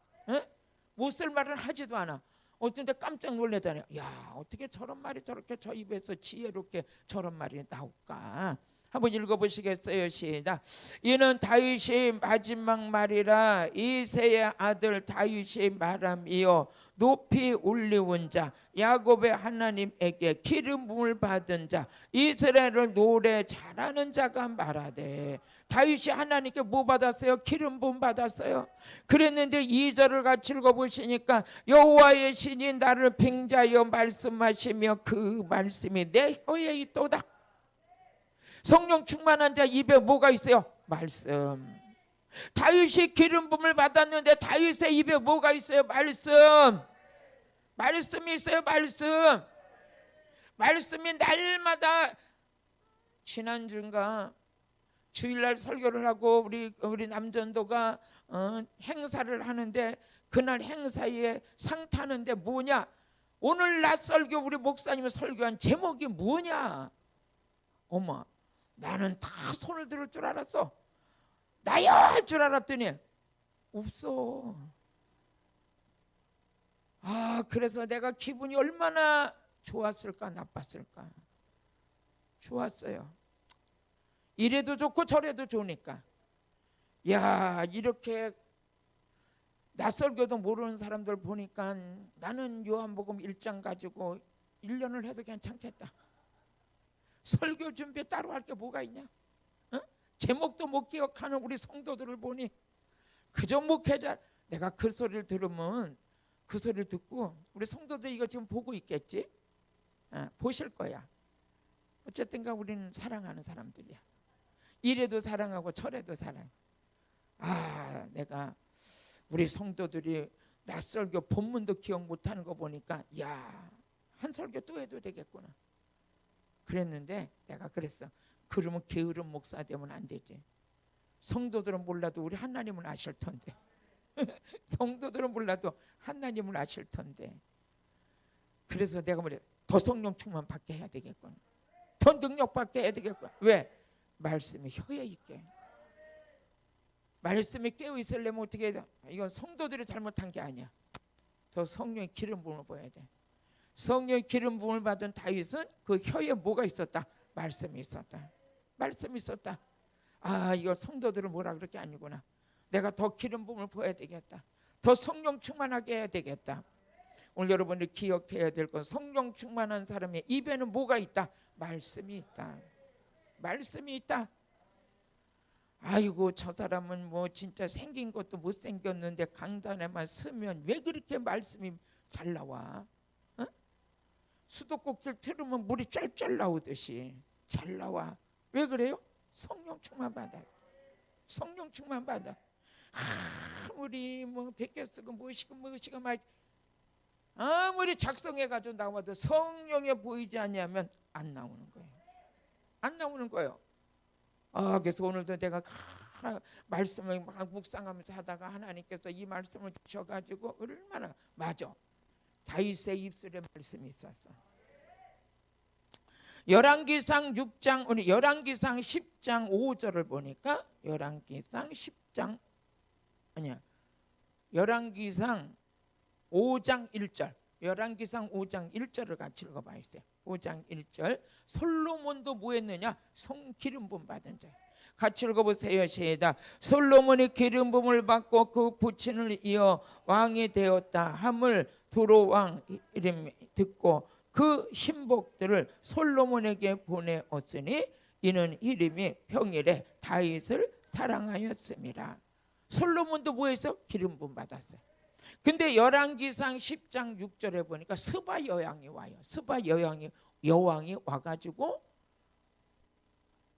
못 쓸 말은 하지도 않아. 어떤 때 깜짝 놀래잖아요. 야, 어떻게 저런 말이 저렇게 저 입에서 지혜롭게 저런 말이 나올까? 한번 읽어보시겠어요? 시작. 이는 다윗의 마지막 말이라 이새의 아들 다윗의 말함이요 높이 올리운 자 야곱의 하나님에게 기름 부음을 받은 자 이스라엘을 노래 잘하는 자가 말하되. 다윗이 하나님께 뭐 받았어요? 기름 부음 받았어요. 그랬는데 2절을 같이 읽어보시니까 여호와의 신이 나를 빙자하여 말씀하시며 그 말씀이 내 혀에 있도다. 성령 충만한 자 입에 뭐가 있어요? 말씀. 다윗이 기름 부음을 받았는데 다윗의 입에 뭐가 있어요? 말씀. 말씀이 있어요. 말씀. 말씀이 날마다. 지난주인가 주일날 설교를 하고 우리 남전도가 행사를 하는데 그날 행사에 상 타는데 뭐냐? 오늘 낮 설교 우리 목사님이 설교한 제목이 뭐냐? 어머, 나는 다 손을 들을 줄 알았어. 나야 할 줄 알았더니 없어. 그래서 내가 기분이 얼마나 좋았을까 나빴을까? 좋았어요. 이래도 좋고 저래도 좋으니까. 야, 이렇게 낯설교도 모르는 사람들 보니까 나는 요한복음 1장 가지고 1년을 해도 괜찮겠다. 설교 준비 따로 할 게 뭐가 있냐? 제목도 못 기억하는 우리 성도들을 보니 그저 목회자. 내가 그 소리를 들으면 그 소리를 듣고 우리 성도들 이거 지금 보고 있겠지? 보실 거야. 어쨌든가 우리는 사랑하는 사람들이야. 이래도 사랑하고 저래도 사랑. 내가 우리 성도들이 낯설교 본문도 기억 못하는 거 보니까 야, 한 설교 또 해도 되겠구나. 그랬는데 내가 그랬어. 그러면 게으른 목사 되면 안 되지. 성도들은 몰라도 우리 하나님은 아실 텐데. 성도들은 몰라도 하나님은 아실 텐데. 그래서 내가 뭐래, 더 성령 충만 받게 해야 되겠구나. 더 능력 받게 해야 되겠구나. 왜? 말씀이 혀에 있게. 말씀이 깨어 있으려면 어떻게 해야 돼? 이건 성도들이 잘못한 게 아니야. 더 성령의 기름 부음을 보여야 돼. 성령의 기름 부음을 받은 다윗은 그 혀에 뭐가 있었다? 말씀이 있었다. 말씀이 있었다. 이거 성도들은 뭐라 그럴 게 아니구나. 내가 더 기름 부음을 보여야 되겠다. 더 성령 충만하게 해야 되겠다. 오늘 여러분들이 기억해야 될 건 성령 충만한 사람의 입에는 뭐가 있다? 말씀이 있다. 말씀이 있다. 아이고, 저 사람은 뭐 진짜 생긴 것도 못생겼는데 강단에만 서면 왜 그렇게 말씀이 잘 나와? 수도꼭지를 틀으면 물이 쩔쩔 나오듯이 잘 나와. 왜 그래요? 성령 충만 받아. 성령 충만 받아. 아무리 뭐 베껴 쓰고 뭐시고 막 아무리 작성해가지고 나와도 성령에 보이지 않냐면 안 나오는 거예요. 안 나오는 거예요. 그래서 오늘도 내가 말씀을 막 묵상하면서 하다가 하나님께서 이 말씀을 주셔가지고 얼마나 맞아. 다윗의 입술에 말씀이 있었어. 열왕기상 6장 우리 열왕기상 10장 5절을 보니까 열왕기상 10장 아니야. 열왕기상 5장 1절. 열왕기상 5장 1절을 같이 읽어봐야 돼요. 5장 1절. 솔로몬도 뭐 했느냐? 기름 부음 받은 자. 같이 읽어보세요. 시작. 솔로몬이 기름 부음을 받고 그 부친을 이어 왕이 되었다 함을 도로왕 이름 듣고 그 신복들을 솔로몬에게 보내었으니 이는 이름이 평일에 다윗을 사랑하였습니다. 솔로몬도 뭐 했어? 기름 부음 받았어요. 근데 열왕기상 10장 6절에 보니까 스바 여왕이 와요. 스바 여왕이 와가지고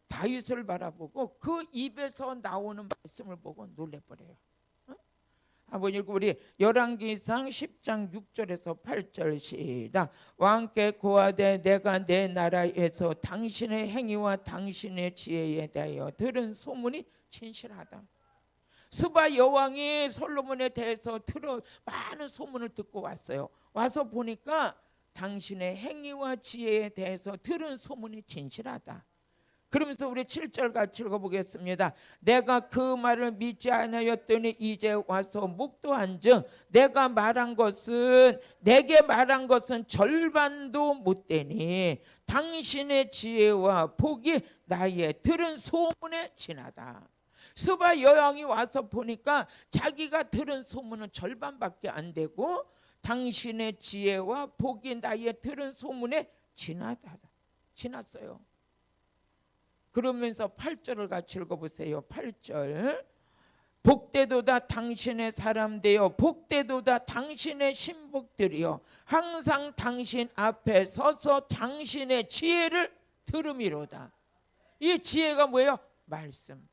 다윗을 바라보고 그 입에서 나오는 말씀을 보고 놀래버려요. 한번 읽고 우리 열왕기상 10장 6절에서 8절 시작. 왕께 고하되 내가 내 나라에서 당신의 행위와 당신의 지혜에 대하여 들은 소문이 진실하다. 스바 여왕이 솔로몬에 대해서 많은 소문을 듣고 왔어요. 와서 보니까 당신의 행위와 지혜에 대해서 들은 소문이 진실하다. 그러면서 우리 7절 같이 읽어보겠습니다. 내가 그 말을 믿지 않았더니 이제 와서 묵도한즉 내가 말한 것은 내게 말한 것은 절반도 못 되니 당신의 지혜와 복이 나의 들은 소문에 지나다. 스바 여왕이 와서 보니까 자기가 들은 소문은 절반밖에 안 되고 당신의 지혜와 복이 나의 들은 소문에 지났어요. 그러면서 8절을 같이 읽어보세요. 8절. 복되도다 당신의 사람 되어 복되도다 당신의 신복들이여 항상 당신 앞에 서서 당신의 지혜를 들음이로다. 이 지혜가 뭐예요? 말씀.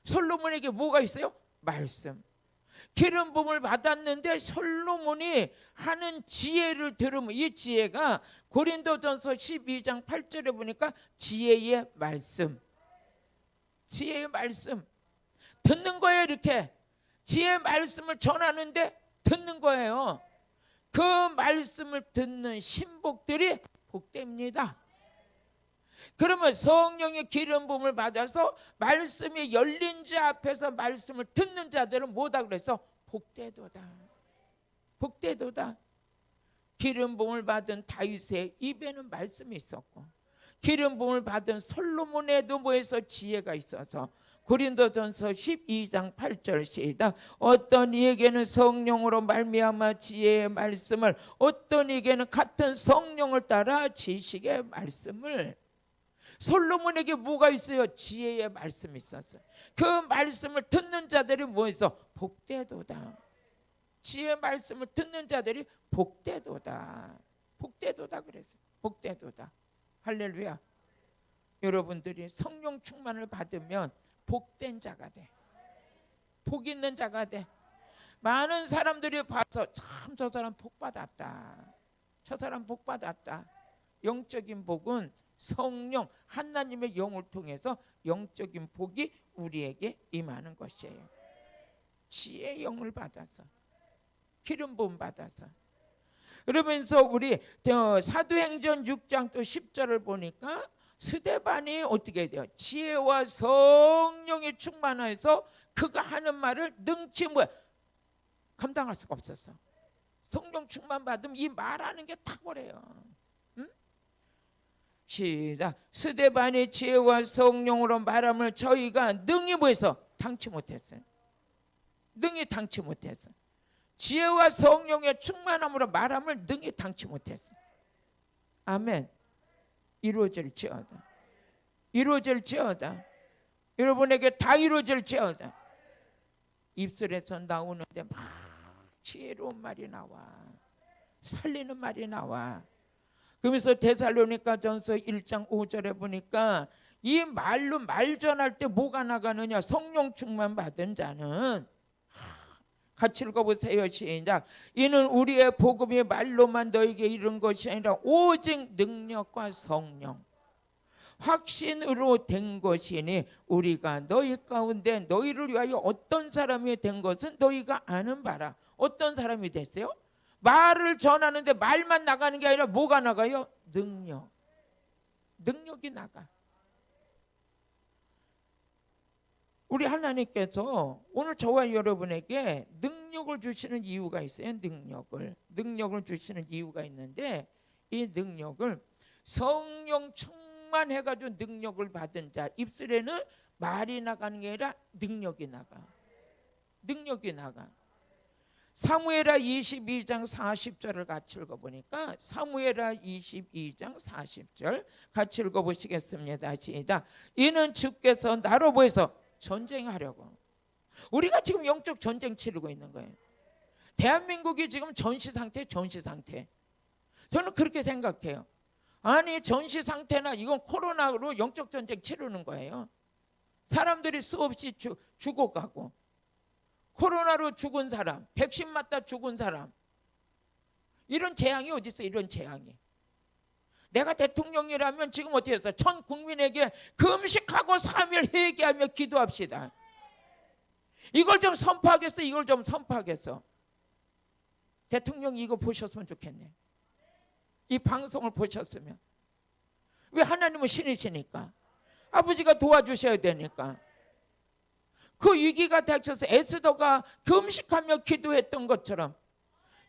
솔로몬에게 뭐가 있어요? 말씀. 기름 부음을 받았는데 솔로몬이 하는 지혜를 들으면 이 지혜가 고린도전서 12장 8절에 보니까 지혜의 말씀. 지혜의 말씀. 듣는 거예요. 이렇게 지혜의 말씀을 전하는데 듣는 거예요. 그 말씀을 듣는 신복들이 복됩니다. 그러면 성령의 기름 부음을 받아서 말씀이 열린 자 앞에서 말씀을 듣는 자들은 뭐다 그래서 복되도다. 복되도다. 기름 부음을 받은 다윗의 입에는 말씀이 있었고 기름 부음을 받은 솔로몬에도 뭐에서 지혜가 있어서 고린도전서 12장 8절 시작. 어떤 이에게는 성령으로 말미암아 지혜의 말씀을 어떤 이에게는 같은 성령을 따라 지식의 말씀을. 솔로몬에게 뭐가 있어요? 지혜의 말씀이 있었어요. 그 말씀을 듣는 자들이 뭐 있어? 복되도다. 지혜의 말씀을 듣는 자들이 복되도다. 복되도다 그랬어요. 복되도다. 할렐루야. 여러분들이 성령 충만을 받으면 복된 자가 돼. 복 있는 자가 돼. 많은 사람들이 봐서 참 저 사람 복 받았다. 저 사람 복 받았다. 영적인 복은 성령 하나님의 영을 통해서 영적인 복이 우리에게 임하는 것이에요. 지혜의 영을 받아서 기름 부음 받아서. 그러면서 우리 사도행전 6장 또 10절을 보니까 스데반이 어떻게 돼요? 지혜와 성령이 충만해서 그가 하는 말을 능치 감당할 수가 없었어. 성령 충만 받으면 이 말하는 게 탁월해요. 응? 시작. 스데반의 지혜와 성령으로 말함을 저희가 능히 뭐해서 당치 못했어요. 능히 당치 못했어요. 지혜와 성령의 충만함으로 말함을 능히 당치 못했어요. 아멘. 이루어질지어다. 이루어질지어다. 여러분에게 다 이루어질지어다. 입술에서 나오는데 막 지혜로운 말이 나와. 살리는 말이 나와. 그러면서 데살로니가전서 1장 5절에 보니까 이 말로 말 전할 때 뭐가 나가느냐? 성령 충만 받은 자는 같이 읽어보세요. 시작. 이는 우리의 복음이 말로만 너에게 이른 것이 아니라 오직 능력과 성령 확신으로 된 것이니 우리가 너희 가운데 너희를 위하여 어떤 사람이 된 것은 너희가 아는 바라. 어떤 사람이 됐어요? 말을 전하는데 말만 나가는 게 아니라 뭐가 나가요? 능력. 능력이 나가. 우리 하나님께서 오늘 저와 여러분에게 능력을 주시는 이유가 있어요. 능력을 주시는 이유가 있는데 이 능력을 성령 충만해가지고 능력을 받은 자 입술에는 말이 나가는 게 아니라 능력이 나가. 능력이 나가. 사무엘하 22장 40절을 같이 읽어보니까 사무엘하 22장 40절 같이 읽어보시겠습니다. 시작. 이는 주께서 나로 보여서 전쟁하려고. 우리가 지금 영적 전쟁 치르고 있는 거예요. 대한민국이 지금 전시 상태. 저는 그렇게 생각해요. 아니 전시 상태나 이건 코로나로 영적 전쟁 치르는 거예요. 사람들이 수없이 죽어가고 코로나로 죽은 사람, 백신 맞다 죽은 사람, 이런 재앙이 어디 있어? 이런 재앙이. 내가 대통령이라면 지금 어떻게 했어? 전 국민에게 금식하고 3일 회개하며 기도합시다. 이걸 좀 선포하겠어. 이걸 좀 선포하겠어. 대통령이 이거 보셨으면 좋겠네. 이 방송을 보셨으면. 왜? 하나님은 신이시니까. 아버지가 도와주셔야 되니까. 그 위기가 닥쳐서 에스더가 금식하며 기도했던 것처럼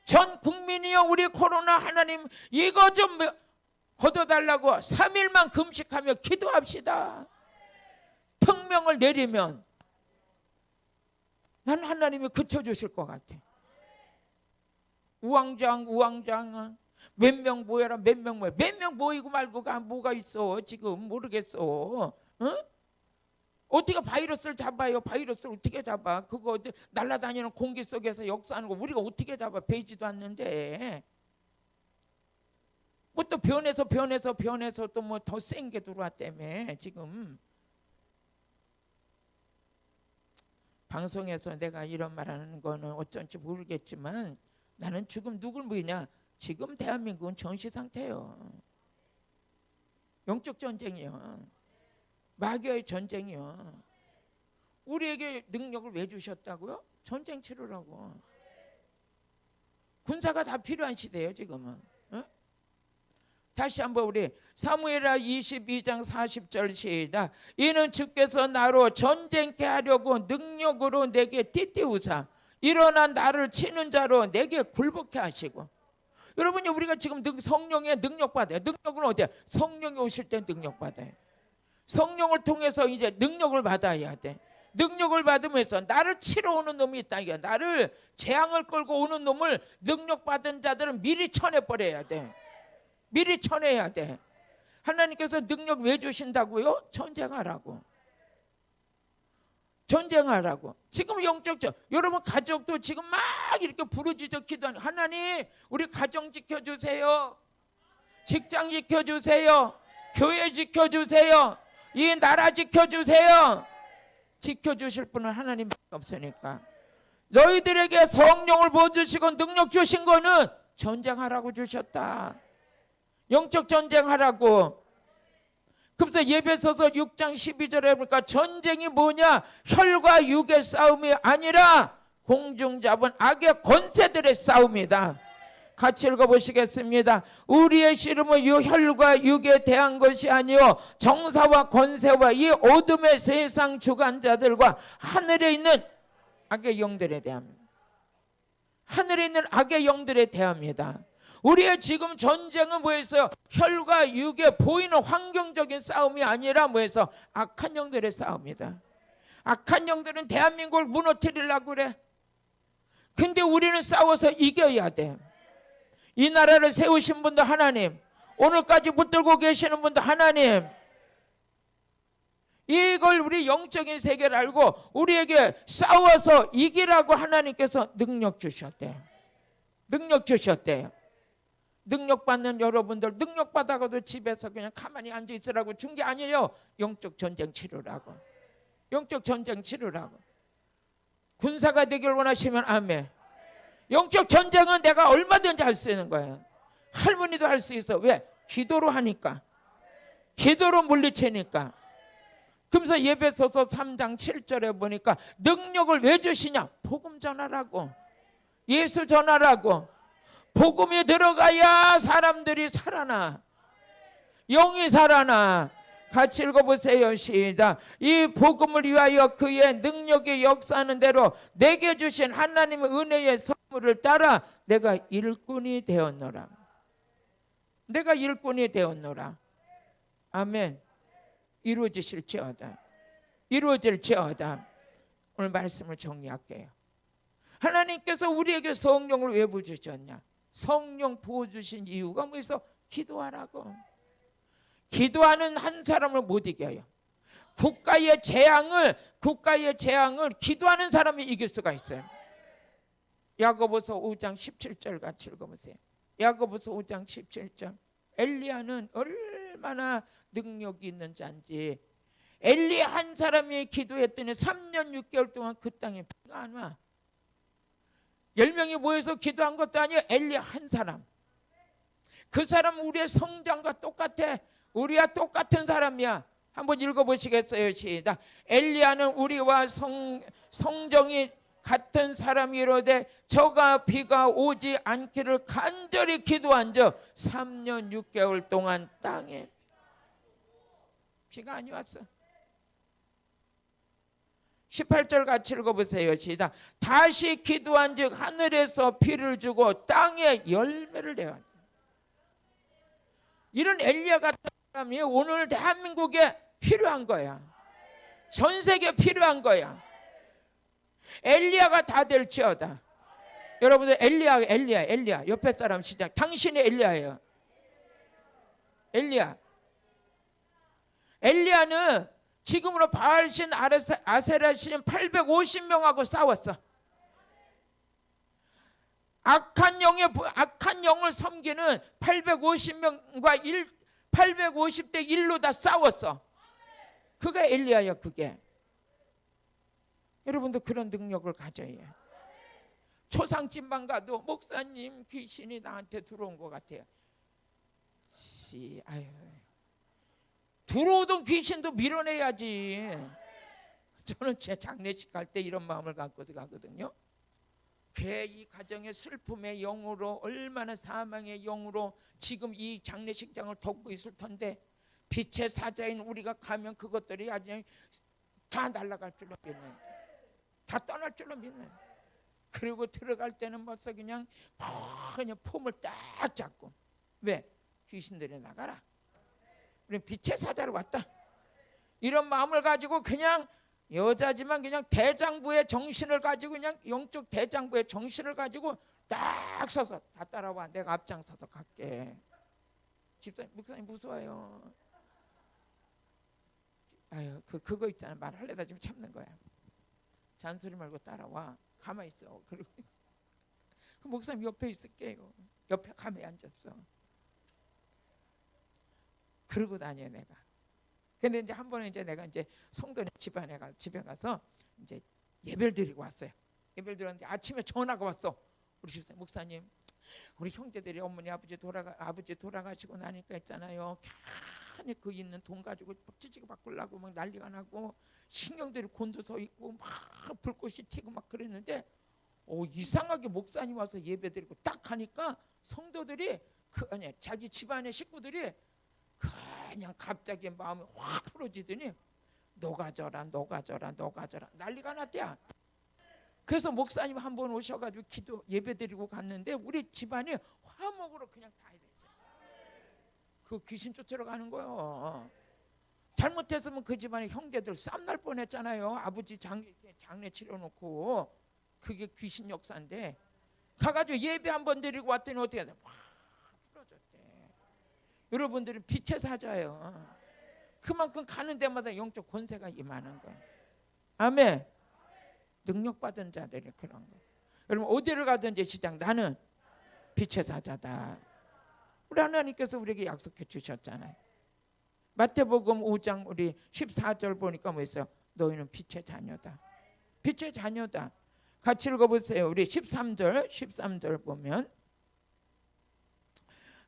전 국민이여 우리 코로나 하나님 이거 좀 걷어달라고 3일만 금식하며 기도합시다. 특명을 내리면 난 하나님이 그쳐주실 것 같아. 우왕좌왕 몇 명 모여라 몇 명 모이고 말고가 뭐가 있어. 지금 모르겠어. 응? 어떻게 바이러스를 잡아요? 바이러스를 어떻게 잡아? 그거 날아다니는 공기 속에서 역사하는 거 우리가 어떻게 잡아? 배지도 않는데. 뭐 또 변해서 또 뭐 더 센 게 들어왔다며. 지금 방송에서 내가 이런 말하는 거는 어쩐지 모르겠지만 나는 지금 누굴 보이냐? 지금 대한민국은 전시 상태예요. 영적 전쟁이요. 마귀의 전쟁이요. 우리에게 능력을 왜 주셨다고요? 전쟁 치르라고. 군사가 다 필요한 시대예요 지금은. 응? 다시 한번 우리 사무엘하 22장 40절 시작. 이는 주께서 나로 전쟁케 하려고 능력으로 내게 띠띠우사 일어나 나를 치는 자로 내게 굴복케 하시고. 여러분이 우리가 지금 성령의 능력 받아요. 능력은 어디야? 성령이 오실 때 능력 받아요. 성령을 통해서 이제 능력을 받아야 돼. 능력을 받으면서 나를 치러 오는 놈이 있다. 이게 나를 재앙을 끌고 오는 놈을 능력 받은 자들은 미리 쳐내버려야 돼. 미리 쳐내야 돼. 하나님께서 능력 왜 주신다고요? 전쟁하라고. 전쟁하라고. 지금 영적적 여러분 가족도 지금 막 이렇게 부르짖어 기도하는 하나님 우리 가정 지켜주세요. 직장 지켜주세요. 교회 지켜주세요. 이 나라 지켜주세요. 지켜주실 분은 하나님밖에 없으니까. 너희들에게 성령을 부어주시고 능력 주신 거는 전쟁하라고 주셨다. 영적 전쟁하라고. 그래서 예배소서 6장 12절에 보니까 전쟁이 뭐냐? 혈과 육의 싸움이 아니라 공중 잡은 악의 권세들의 싸움이다. 같이 읽어보시겠습니다. 우리의 씨름은 이 혈과 육에 대한 것이 아니요 정사와 권세와 이 어둠의 세상 주관자들과 하늘에 있는 악의 영들에 대합니다. 하늘에 있는 악의 영들에 대합니다. 우리의 지금 전쟁은 뭐였어요? 혈과 육에 보이는 환경적인 싸움이 아니라 뭐였어? 악한 영들의 싸움이다. 악한 영들은 대한민국을 무너뜨리려고 그래. 근데 우리는 싸워서 이겨야 돼. 이 나라를 세우신 분도 하나님, 오늘까지 붙들고 계시는 분도 하나님, 이걸 우리 영적인 세계를 알고 우리에게 싸워서 이기라고 하나님께서 능력 주셨대요. 능력 주셨대요. 능력 받는 여러분들 능력 받아가도 집에서 그냥 가만히 앉아 있으라고 준 게 아니에요. 영적 전쟁 치르라고. 영적 전쟁 치르라고. 군사가 되길 원하시면 아멘. 영적 전쟁은 내가 얼마든지 할 수 있는 거예요. 할머니도 할 수 있어. 왜? 기도로 하니까. 기도로 물리치니까. 그러면서 예배소서 3장 7절에 보니까 능력을 왜 주시냐? 복음 전하라고. 예수 전하라고. 복음이 들어가야 사람들이 살아나. 영이 살아나. 같이 읽어보세요. 시작. 이 복음을 위하여 그의 능력이 역사하는 대로 내게 주신 하나님의 은혜의 선물을 따라 내가 일꾼이 되었노라. 내가 일꾼이 되었노라. 아멘. 이루어지실지어다. 이루어질지어다. 오늘 말씀을 정리할게요. 하나님께서 우리에게 성령을 왜 부어주셨냐? 성령 부어주신 이유가 뭐있어? 기도하라고. 기도하는 한 사람을 못 이겨요. 국가의 재앙을 기도하는 사람이 이길 수가 있어요. 야고보서 5장 17절 같이 읽어보세요. 야고보서 5장 17절. 엘리야는 얼마나 능력이 있는 자인지. 엘리야 한 사람이 기도했더니 3년 6개월 동안 그 땅에 비가 안 와. 10명이 모여서 기도한 것도 아니에요. 엘리야 한 사람. 그 사람은 우리의 성장과 똑같아. 우리와 똑같은 사람이야. 한번 읽어보시겠어요? 시작. 엘리야는 우리와 성정이 같은 사람이로되 저가 비가 오지 않기를 간절히 기도한 적 3년 6개월 동안 땅에. 비가 아니 왔어. 18절 같이 읽어보세요. 시작. 다시 기도한즉 하늘에서 비를 주고 땅에 열매를 내었다. 이런 엘리야 같은 사람이 오늘 대한민국에 필요한 거야. 전 세계에 필요한 거야. 엘리야가 다 될지어다. 여러분들 엘리야 옆에 사람 시작. 당신이 엘리야예요. 엘리야는 지금으로 바알신 아세라신 850명하고 싸웠어. 악한 영을 섬기는 850명과 850대 1로 다 싸웠어. 그게 엘리야야. 그게 여러분도 그런 능력을 가져야 해. 초상집만 가도 목사님 귀신이 나한테 들어온 것 같아요. 아유, 들어오던 귀신도 밀어내야지. 저는 제 장례식 갈 때 이런 마음을 갖고 가거든요. 그래, 이 가정의 슬픔의 영으로, 얼마나 사망의 영으로 지금 이 장례식장을 덮고 있을 텐데 빛의 사자인 우리가 가면 그것들이 아주 다 날아갈 줄로 믿는, 다 떠날 줄로 믿는. 그리고 들어갈 때는 벌써 그냥 폼을 딱 잡고, 왜? 귀신들이 나가라, 우리 빛의 사자로 왔다, 이런 마음을 가지고 그냥 여자지만 그냥 대장부의 정신을 가지고, 그냥 영적 대장부의 정신을 가지고 딱 서서 다 따라와. 내가 앞장서서 갈게. 집사님, 목사님 무서워요. 아유, 그거 있잖아. 말하려다 좀 참는 거야. 잔소리 말고 따라와. 가만히 있어. 그리고 그 목사님 옆에 있을게요. 옆에 가만히 앉았어. 그러고 다녀 내가. 근데 이제 한 번은 이제 내가 이제 성도네 집에 가서 이제 예배를 드리고 왔어요. 예배를 드렸는데 아침에 전화가 왔어. 우리 집사님, 목사님, 우리 형제들이 어머니 아버지 돌아가시고 나니까 있잖아요. 괜히 그 있는 돈 가지고 찌지고 바꾸려고 막 난리가 나고 신경들이 곤두서 있고 막 불꽃이 튀고 막 그랬는데 이상하게 목사님 와서 예배 드리고 딱 하니까 성도들이 자기 집안의 식구들이 그냥 갑자기 마음이 확 풀어지더니 녹아져라 난리가 났대야. 그래서 목사님 한 번 오셔가지고 기도 예배드리고 갔는데 우리 집안이 화목으로 그냥 다 됐죠. 그 귀신 쫓으러 가는 거요. 잘못했으면 그 집안의 형제들 쌈날 뻔했잖아요. 아버지 장례 치러놓고. 그게 귀신 역사인데 가가지고 예배 한 번 드리고 왔더니 어떻게 하냐, 확 풀어졌대. 여러분들은 빛의 사자예요. 그만큼 가는 데마다 영적 권세가 임하는 거예요. 아멘. 능력받은 자들이 그런 거. 여러분 어디를 가든지 시작, 나는 빛의 사자다. 우리 하나님께서 우리에게 약속해 주셨잖아요. 마태복음 5장 우리 14절 보니까 뭐 있어요? 너희는 빛의 자녀다. 빛의 자녀다. 같이 읽어보세요. 우리 13절 보면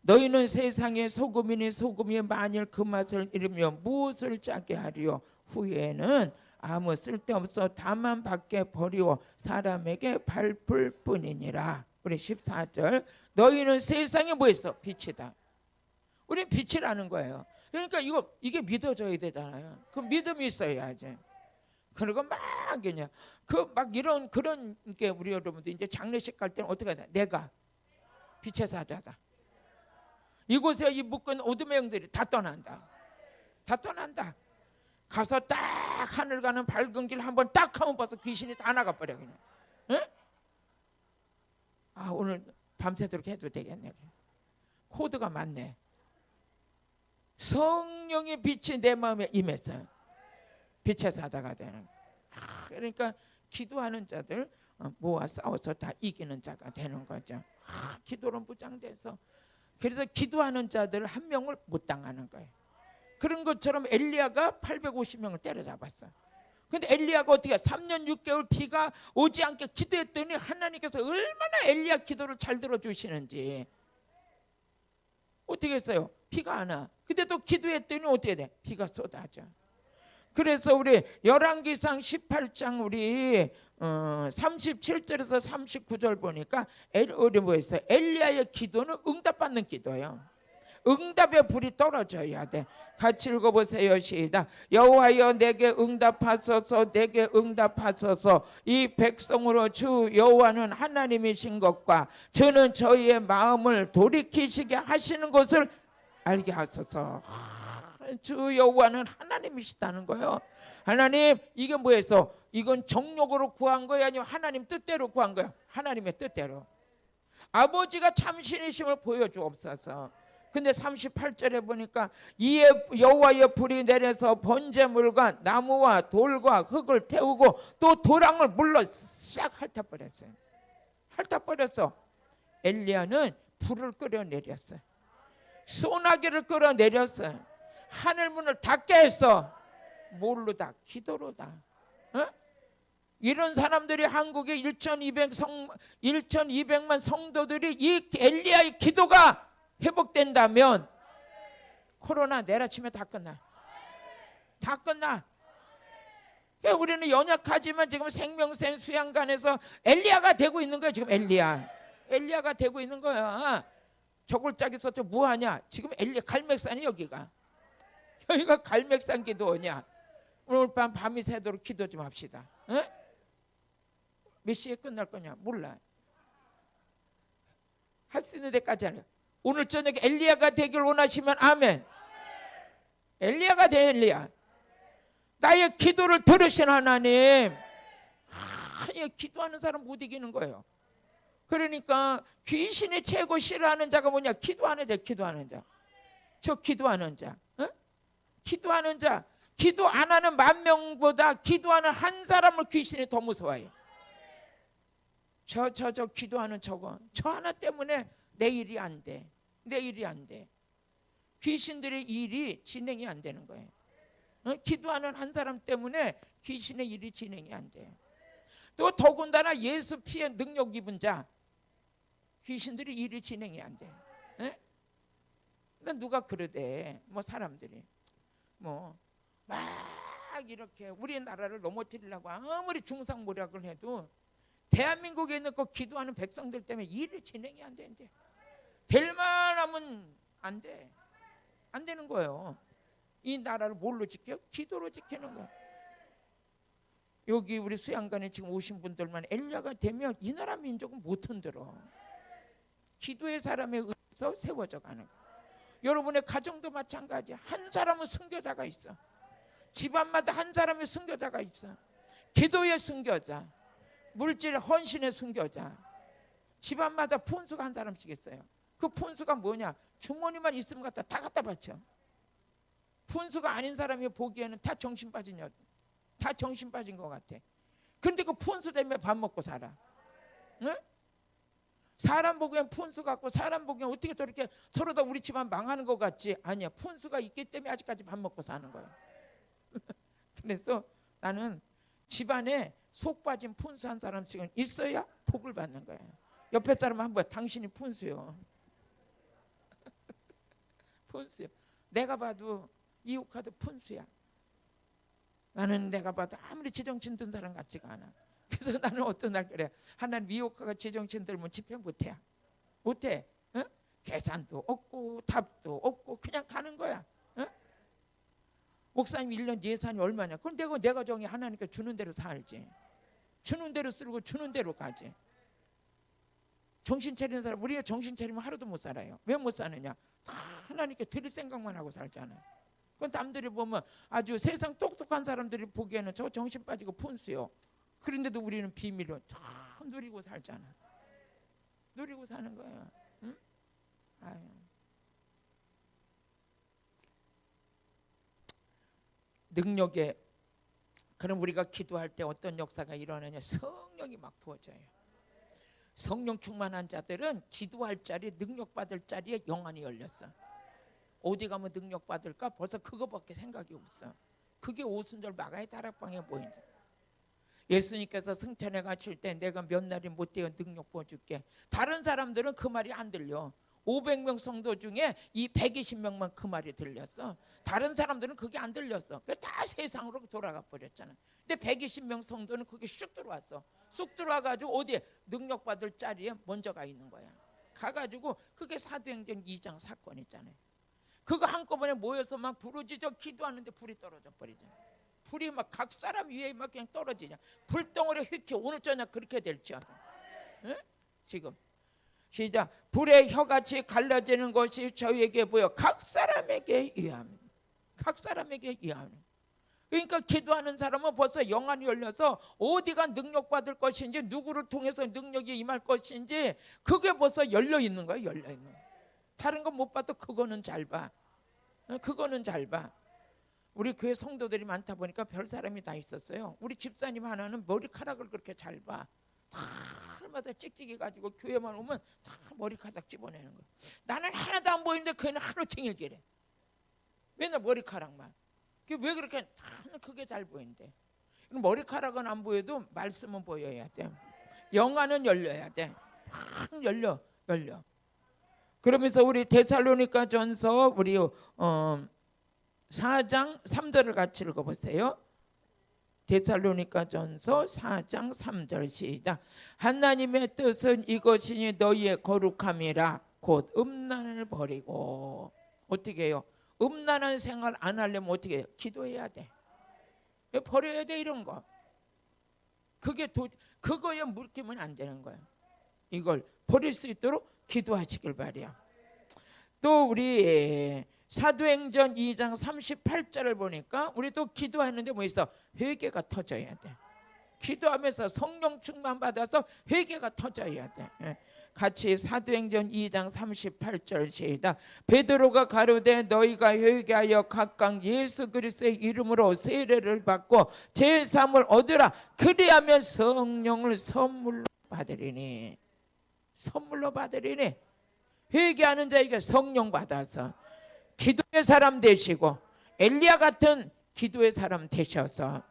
너희는 세상의 소금이니 소금이 만일 그 맛을 잃으며 무엇을 짜게 하리요? 후에는 아무 쓸데없어 다만 밖에 버리고 사람에게 밟을 뿐이니라. 우리 14절 너희는 세상에 뭐 있어? 빛이다. 우리는 빛이라는 거예요. 그러니까 이게 믿어져야 되잖아요. 그 믿음이 있어야지. 그리고 막 그냥 막 이런 그런 게 우리 여러분들 이제 장례식 갈 때는 어떻게 해야 돼? 내가 빛의 사자다. 이곳에 이 묶은 어둠의 영들이 다 떠난다. 가서 딱 하늘 가는 밝은 길 한번 딱 하면 벌써 귀신이 다 나가버려 그냥. 응? 오늘 밤새도록 해도 되겠네. 코드가 맞네. 성령의 빛이 내 마음에 임했어요. 빛의 사자가 되는. 그러니까 기도하는 자들 모아 싸워서 다 이기는 자가 되는 거죠. 기도로 무장돼서. 그래서 기도하는 자들 한 명을 못 당하는 거예요. 그런 것처럼 엘리야가 850명을 때려잡았어. 근데 엘리야가 어떻게 3년 6개월 비가 오지 않게 기도했더니 하나님께서 얼마나 엘리야 기도를 잘 들어주시는지. 어떻게 했어요? 비가 안 와. 근데 또 기도했더니 어떻게 돼? 비가 쏟아져. 그래서 우리 열왕기상 18장 우리 37절에서 39절 보니까 우리 뭐 있어요? 엘리야의 기도는 응답받는 기도예요. 응답의 불이 떨어져야 돼. 같이 읽어보세요. 시작. 여호와여 내게 응답하소서, 내게 응답하소서. 이 백성으로 주 여호와는 하나님이신 것과 저는 저희의 마음을 돌이키시게 하시는 것을 알게 하소서. 주 여호와는 하나님이시다는 거예요. 하나님, 이게 뭐였어? 이건 정욕으로 구한 거야, 아니면 하나님 뜻대로 구한 거야? 하나님의 뜻대로. 아버지가 참신이심을 보여주옵소서. 근데 38절에 보니까 이에 여호와의 불이 내려서 번제물과 나무와 돌과 흙을 태우고 또 도랑을 물로 싹 핥아버렸어요. 핥아버렸어. 엘리야는 불을 끌어내렸어요. 소나기를 끌어내렸어요. 하늘문을 닫게 했어. 뭘로 다? 기도로다. 어? 이런 사람들이 한국에 1200만 성도들이 이 엘리야의 기도가 회복된다면 코로나 내일 아침에 다 끝나. 다 끝나. 우리는 연약하지만 지금 생명샘 수양관에서 엘리야가 되고 있는 거야. 지금 엘리야가 되고 있는 거야. 저골짜기서 저 뭐하냐? 지금 엘리야 갈맥산이 여기가 갈맥산 기도냐? 오늘 밤이 새도록 기도 좀 합시다. 어? 몇 시에 끝날 거냐? 몰라. 할 수 있는 데까지 하는. 오늘 저녁에 엘리야가 되길 원하시면 아멘. 엘리야가 돼. 엘리야. 나의 기도를 들으신 하나님. 기도하는 사람 못 이기는 거예요. 그러니까 귀신이 최고 싫어하는 자가 뭐냐? 기도하는 자. 저 기도하는 자. 어? 기도하는 자. 기도 안 하는 10,000명보다 기도하는 한 사람을 귀신이 더 무서워해요. 저 기도하는 저 하나 때문에 내 일이 안 돼. 귀신들의 일이 진행이 안 되는 거예요. 기도하는 한 사람 때문에 귀신의 일이 진행이 안 돼요. 또 더군다나 예수 피해 능력 입은 자, 귀신들이 일이 진행이 안 돼. 그러니까 누가 그러대? 뭐 사람들이 막 이렇게 우리나라를 넘어뜨리려고 아무리 중상모략을 해도 대한민국에 있는 그 기도하는 백성들 때문에 일이 진행이 안 되는데 될 만하면 안 돼. 안 되는 거예요. 이 나라를 뭘로 지켜? 기도로 지키는 거야. 여기 우리 수양관에 지금 오신 분들만 엘리야가 되면 이 나라 민족은 못 흔들어. 기도의 사람에 의해서 세워져 가는 거야. 여러분의 가정도 마찬가지야. 한 사람은 순교자가 있어. 집안마다 한 사람의 순교자가 있어. 기도의 순교자, 물질의 헌신의 순교자. 집안마다 푼수가 한 사람씩 있어요. 그 푼수가 뭐냐? 주머니만 있으면 다 갖다 바쳐. 푼수가 아닌 사람이 보기에는 다 정신 빠진 것 같아. 그런데 그 푼수 때문에 밥 먹고 살아. 응? 사람 보기엔 푼수 같고 사람 보기엔 어떻게 저렇게 서로 다 우리 집안 망하는 것 같지? 아니야. 푼수가 있기 때문에 아직까지 밥 먹고 사는 거야. 그래서 나는 집안에 속 빠진 푼수 한 사람씩은 있어야 복을 받는 거야. 옆에 사람 한번 당신이 푼수요. 푼수요. 내가 봐도 이호카도 푼수야. 나는 내가 봐도 아무리 지정신 든 사람 같지가 않아. 그래서 나는 어떤 날 그래. 하나님 이호카가 지정신 들면 집회 못해. 어? 계산도 없고 답도 없고 그냥 가는 거야. 어? 목사님 1년 예산이 얼마냐? 그럼 내가 정해 하나님께 주는 대로 살지. 주는 대로 쓰고 주는 대로 가지. 정신 차리는 사람, 우리가 정신 차리면 하루도 못 살아요. 왜 못 사느냐? 다 하나님께 드릴 생각만 하고 살잖아. 그건 남들이 보면 아주 세상 똑똑한 사람들이 보기에는 저 정신 빠지고 푼수요. 그런데도 우리는 비밀로 다 누리고 살잖아. 누리고 사는 거야. 응? 아유. 능력에 그럼 우리가 기도할 때 어떤 역사가 일어나냐? 성령이 막 부어져요. 성령 충만한 자들은 기도할 자리, 능력 받을 자리에 영안이 열렸어. 어디 가면 능력 받을까? 벌써 그거밖에 생각이 없어. 그게 오순절 마가의 다락방에 보인다. 예수님께서 승천해 가실 때 내가 몇 날이 못 되어 능력 부어줄게. 다른 사람들은 그 말이 안 들려. 500명 성도 중에 이 120명만 그 말이 들렸어. 다른 사람들은 그게 안 들렸어. 다 세상으로 돌아가 버렸잖아. 근데 120명 성도는 그게 쑥 들어왔어. 쑥 들어와가지고 어디에 능력 받을 자리에 먼저 가 있는 거야. 가가지고 그게 사도행전 2장 사건 있잖아요. 그거 한꺼번에 모여서 막 부르짖어 기도하는데 불이 떨어져 버리잖아. 불이 막 각 사람 위에 막 그냥 떨어지냐. 불덩어리 휙히 오늘 저녁 그렇게 될지어다. 응? 지금 시작. 불의 혀같이 갈라지는 것이 저에게 보여 각 사람에게 위함. 각 사람에게 위함. 그러니까 기도하는 사람은 벌써 영안이 열려서 어디가 능력받을 것인지 누구를 통해서 능력이 임할 것인지 그게 벌써 열려 있는 거야. 열려 있는 거야. 다른 건 못 봐도 그거는 잘 봐. 그거는 잘 봐. 우리 교회 성도들이 많다 보니까 별 사람이 다 있었어요. 우리 집사님 하나는 머리카락을 그렇게 잘 봐. 달마다 찍찍이 가지고 교회만 오면 다 머리카락 집어내는 거야. 나는 하나도 안 보이는데 그 애는 하루 종일 저래. 맨날 머리카락만. 왜 그렇게 다 그게 잘 보이는데. 머리카락은 안 보여도 말씀은 보여야 돼. 영안은 열려야 돼. 확 열려. 그러면서 우리 데살로니가전서 우리 4장 3절을 같이 읽어보세요. 데살로니가전서 4장 3절 시작. 하나님의 뜻은 이것이니 너희의 거룩함이라 곧 음란을 버리고. 어떻게 해요? 음란한 생활 안 하려면 어떻게 해요? 기도해야 돼. 버려야 돼 이런 거. 그거에 물기면 안 되는 거예요. 이걸 버릴 수 있도록 기도하시길 바래요. 또 우리 사도행전 2장 38절을 보니까 우리 또 기도하는데 뭐 있어? 회개가 터져야 돼. 기도하면서 성령 충만 받아서 회개가 터져야 돼. 같이 사도행전 2장 38절 시작. 베드로가 가로되 너희가 회개하여 각각 예수 그리스도의 이름으로 세례를 받고 제3을 얻으라. 그리하면 성령을 선물로 받으리니. 선물로 받으리니. 회개하는 자에게 성령 받아서 기도의 사람 되시고 엘리야 같은 기도의 사람 되셔서.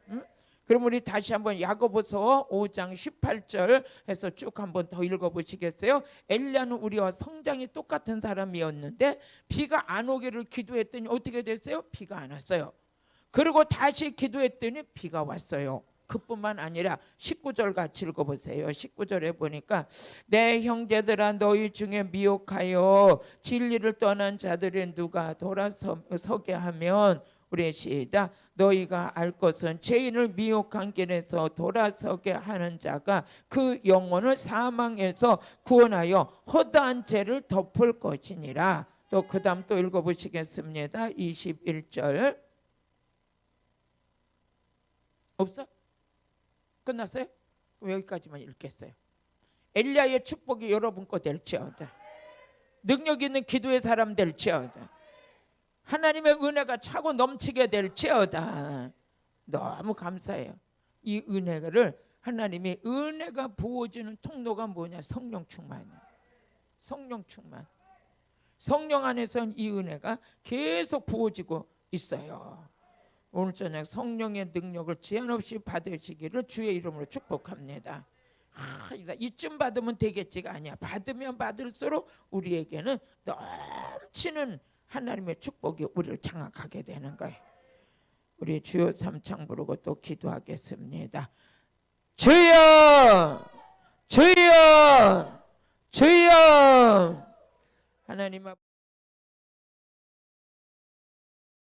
그럼 우리 다시 한번 야고보서 5장 18절 해서 쭉 한번 더 읽어보시겠어요? 엘리야는 우리와 성장이 똑같은 사람이었는데 비가 안 오기를 기도했더니 어떻게 됐어요? 비가 안 왔어요. 그리고 다시 기도했더니 비가 왔어요. 그뿐만 아니라 19절 같이 읽어보세요. 19절에 보니까 내 형제들아 너희 중에 미혹하여 진리를 떠난 자들이 누가 돌아서게 하면 우리 시작. 너희가 알 것은 죄인을 미혹한 길에서 돌아서게 하는 자가 그 영혼을 사망에서 구원하여 허다한 죄를 덮을 것이니라. 또 그 다음 또 읽어보시겠습니다. 21절. 없어? 끝났어요? 여기까지만 읽겠어요. 엘리야의 축복이 여러분 거 될지어다. 능력 있는 기도의 사람 될지어다. 하나님의 은혜가 차고 넘치게 될지어다. 너무 감사해요. 이 은혜를 하나님이 은혜가 부어지는 통로가 뭐냐? 성령 충만이에요. 성령 충만. 성령 안에서는 이 은혜가 계속 부어지고 있어요. 오늘 저녁 성령의 능력을 제한 없이 받으시기를 주의 이름으로 축복합니다. 이쯤 받으면 되겠지가 아니야. 받으면 받을수록 우리에게는 넘치는 하나님의 축복이 우리를 장악하게 되는 거예요. 우리 주여 삼창 부르고 또 기도하겠습니다. 주여, 주여, 주여. 하나님 앞